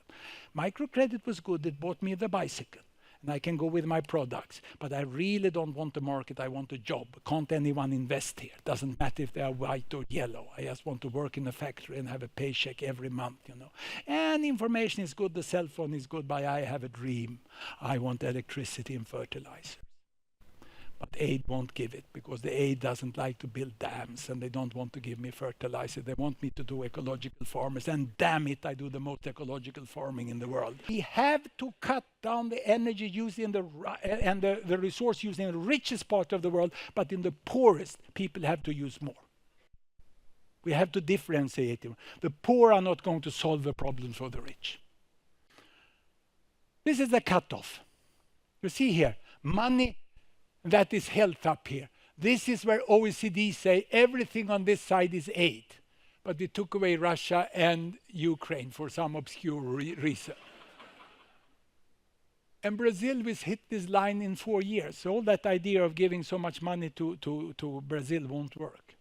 Microcredit was good. It bought me the bicycle. And I can go with my products. But I really don't want a market. I want a job. Can't anyone invest here? Doesn't matter if they are white or yellow. I just want to work in a factory and have a paycheck every month, you know. And information is good. The cell phone is good. But I have a dream. I want electricity and fertilizer. But aid won't give it because the aid doesn't like to build dams and they don't want to give me fertilizer. They want me to do ecological farmers, and damn it, I do the most ecological farming in the world. We have to cut down the energy use and the resource use in the richest part of the world, but in the poorest, people have to use more. We have to differentiate them. The poor are not going to solve the problems for the rich. This is the cutoff. You see here, money. That is health up here. This is where OECD say everything on this side is aid. But we took away Russia and Ukraine for some obscure reason. And Brazil was hit this line in 4 years. So all that idea of giving so much money to Brazil won't work.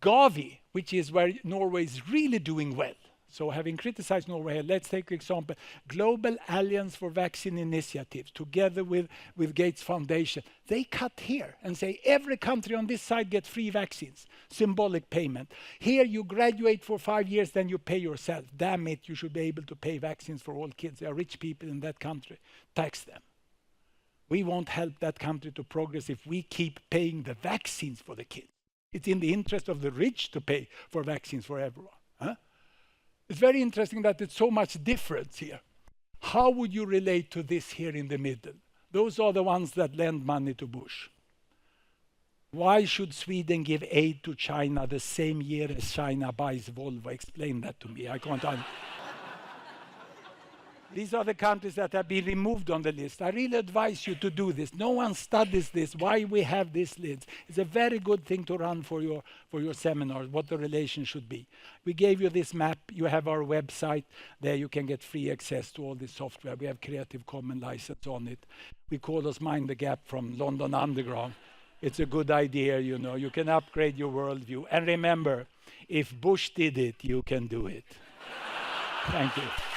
Gavi, which is where Norway is really doing well. So having criticized Norway, let's take the example, Global Alliance for Vaccine Initiatives, together with Gates Foundation. They cut here and say every country on this side gets free vaccines, symbolic payment. Here you graduate for 5 years, then you pay yourself. Damn it, you should be able to pay vaccines for all kids. There are rich people in that country. Tax them. We won't help that country to progress if we keep paying the vaccines for the kids. It's in the interest of the rich to pay for vaccines for everyone. Huh? It's very interesting that it's so much difference here. How would you relate to this here in the middle? Those are the ones that lend money to Bush. Why should Sweden give aid to China the same year as China buys Volvo? Explain that to me. I can't These are the countries that have been removed on the list. I really advise you to do this. No one studies this, why we have this list. It's a very good thing to run for your seminars, what the relation should be. We gave you this map. You have our website. There you can get free access to all this software. We have Creative Commons license on it. We call us Mind the Gap from London Underground. It's a good idea, you know. You can upgrade your worldview. And remember, if Bush did it, you can do it. Thank you.